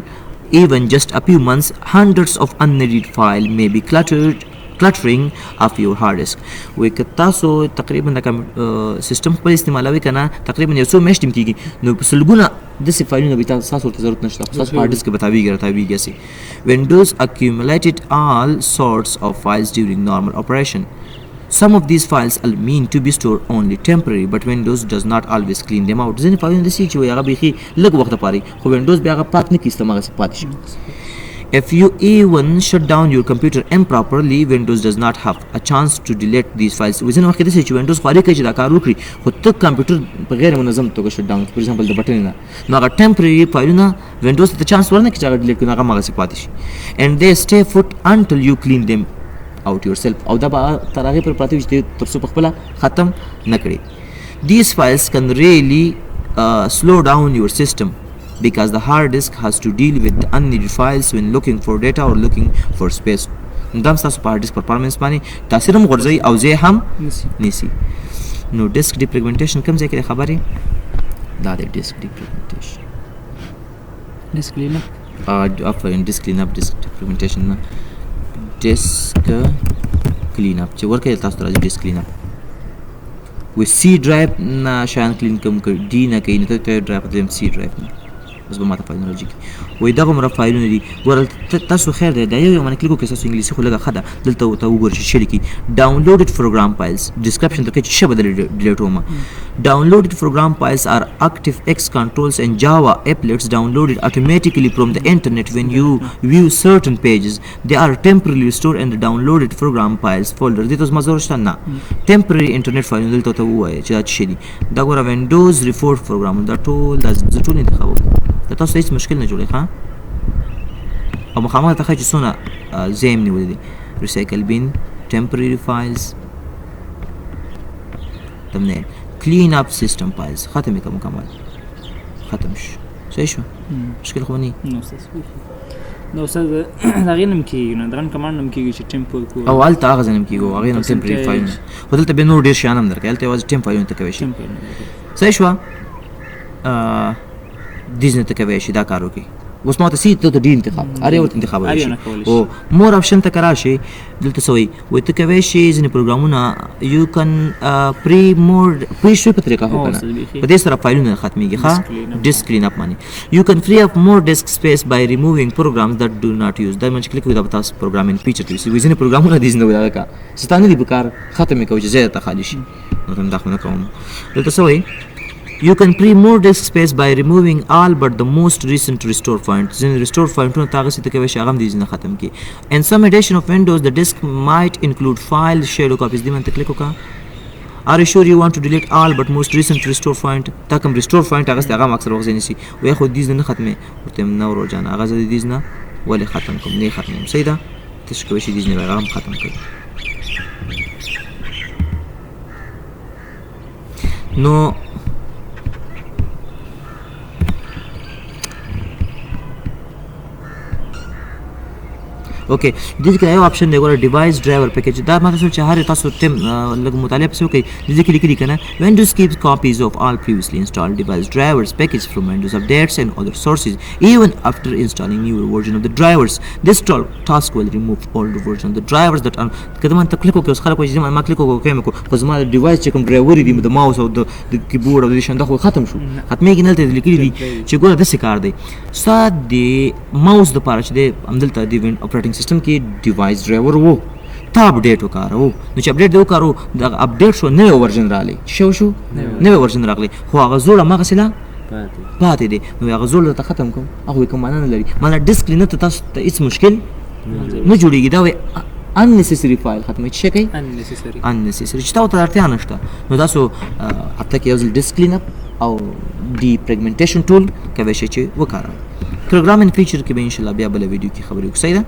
S1: even just a few months, hundreds of unneeded file may be cluttering of your hard disk. وک تاسو تقریبا د سیستم خپل استعمالوي کنه تقریبا یو څو میاشتې کیږي نو سلګونه د سی فایلونو به تاسو ته ضرورت نشته تاسو هارد ډیسک بتاویږي سي. Windows accumulated all sorts of files during normal operation. Some of these files are meant to be stored only temporary, but Windows does not always clean them out. ځینې فایلونه داسې چې هغه بیخي لږ وخت لپاره خو وینډوز بیا هغه پاک نه کړي هماغسې پاتې شي. If you even shut down your computer improperly, Windows does not have a chance to delete these files. ځینې وخت کې داسې چې وینډوز خواري کوي چې دا کار وکړي خو ته کمپیوټر په غیر منظم توګه شټ ډاون فور ایگزامپل د بټن نه نو هغه ټمپرري فایلونه وینډوز ته چانس ورنه کړي چې هغه ډیلیټ کړي هغه هماغسې پاتې شي. And they stay put until you clean them out yourself. او دا به تر هغې پورې پراته وي چې تر څو په خپله ختم نه کړي. These files can really slow down your system because the hard disk has to deal with the unneeded files when looking for data or looking for space. دا ستاسو په هارد ډیسک پرفارمنس باندې تاثیر هم غورځوي او ځای هم نیسي. نو ډیسک ډیفریګمنټیشن کوم ځای کې دی خبرې دا دی ډیسک ډیفریګمنټیشن
S2: ډیسک کلین اپ
S1: افرین ډیسک کلین اپ ډیسک ډیفریګمنټیشن نه disk clean up چې ورکه تاسو ته راځي disk clean up و C drive نه شان کلین کوم D نه کوي نه ته ډرایو دیم C drive نه اوس به ماته فایلونه راځي وای دغه مره فایلونه دي ګور تاسو خیر دی دا یو باندې کلیک وکړئ تاسو انګلیسي خو لږه ښه ده دلته ورته وګورئ چې څه لیکي downloaded program files description ته کې چې څه بدل ډیلیټ ومه downloaded program files are ActiveX controls and Java applets downloaded automatically from the internet when you view certain pages. They are temporarily stored in the downloaded program files folder. دې تاسو مزور شته نه temporary internet file دلته ته وایي چې دا څه دي دا ګوره Windows report program دا ټول د ټول انتخابو دا تاسو هیڅ مشکل نه جوړي ښه او مخامخ ته چې څونه زیم نیولې دي recycle bin temporary files thumbnail clean up system files ختم یې مکمل ختم شو صحیح شو مشکل خو نه
S2: نو نو استاد دا غینم کیږي نو دا کمانډ نم کیږي چې ټیمپل کو
S1: او الته هغه ځنم کیږي هغه نم temporary file خو دلته به نور ډیر شي انم درکې الته واز ټیم فایل ته کوي شي صحیح شو دیزنه ته کوي شي دا کار وکي اوس ما ته سي ته د انتخاب اره ورته انتخاب شي او مور اپشن ته کرا شي دلته سوي وای ته کوي شي ځنه پروګرامونه یو کن پری شو په طریقه هو کنه په دې سره فایلونه ختميږي ښه ډیسک کلین اپ باندې یو کن فری اپ مور ډیسک سپیس بای ریمووینګ پروګرامز دیٹ ډو ناٹ یوز دا منځ کلیک ودا تاسو پروګرامینګ فیچر ته وي ځنه پروګرامونه دي ځنه ودا کا ستانه دي بکار ختمه کوي چې زیاده ته خالی شي نو تم داخله کوم دلته سوي You can free more disk space by removing all but the most recent restore point. Then restore point to تاغه ست کوي شغم دي نه ختم کی. In some edition of Windows the disk might include file shadow copies. دی من کلیک وکا. Are you sure you want to delete all but most recent restore point? تا کوم restore point هغه هغه اکثر وخت نشي. وای خو دې نه ختمه ورته نو روزانه هغه دې نه ولی ختم کوم نه ختم سیدا تشکوي شي دې نه هغه ختم کړي. نو اوکے دې کې یو اپشن دی ګوره ډیوایس ډرایور پیکیج دا ماته څه چې هر تاسو ټیم لږ مطالعه پسې وکړئ دې کې لیکلي کنه Windows keeps copies of all previously installed device drivers packaged from Windows updates and other sources even after installing newer version of the drivers. This task will remove older version of the drivers that are کله ما کلیک وکړ اوس خلک وایي ما کلیک وکړم خو زما ډیوایس چې کوم ډرایور دي د ماوس او د کیبورډ او د شنده خو ختم شو ختمېږي نه ته لیکلي دي چې ګوره داسې کار دی ستا د ماوس د پاره چې د همدلته د اپریټنګ سیستم کې ډیوایس ډرایور وو تا اپډیټ وکړو نو چې اپډیټ وکړو دا اپډیټ شو نوې ورژن رالی شو نوې ورژن راغلی خو هغه زوړ ما غسلا پاتې دی نو هغه زوړ ته ختم کوم هغه کوم معنا نه لري مله ډیسک نه ته تاسو ته هیڅ مشکل نه جوړیږي دا وي unnecessary فایل ختمه شي کوي unnecessary چې تاسو ته اړتیا نشته نو تاسو اته کې یو ډیسک کلین اپ او defragmentation tool کوي چې وکړئ پروګرامینګ فیچر کې به ان شاء الله بیا بل ویډیو کې خبرې وکړو.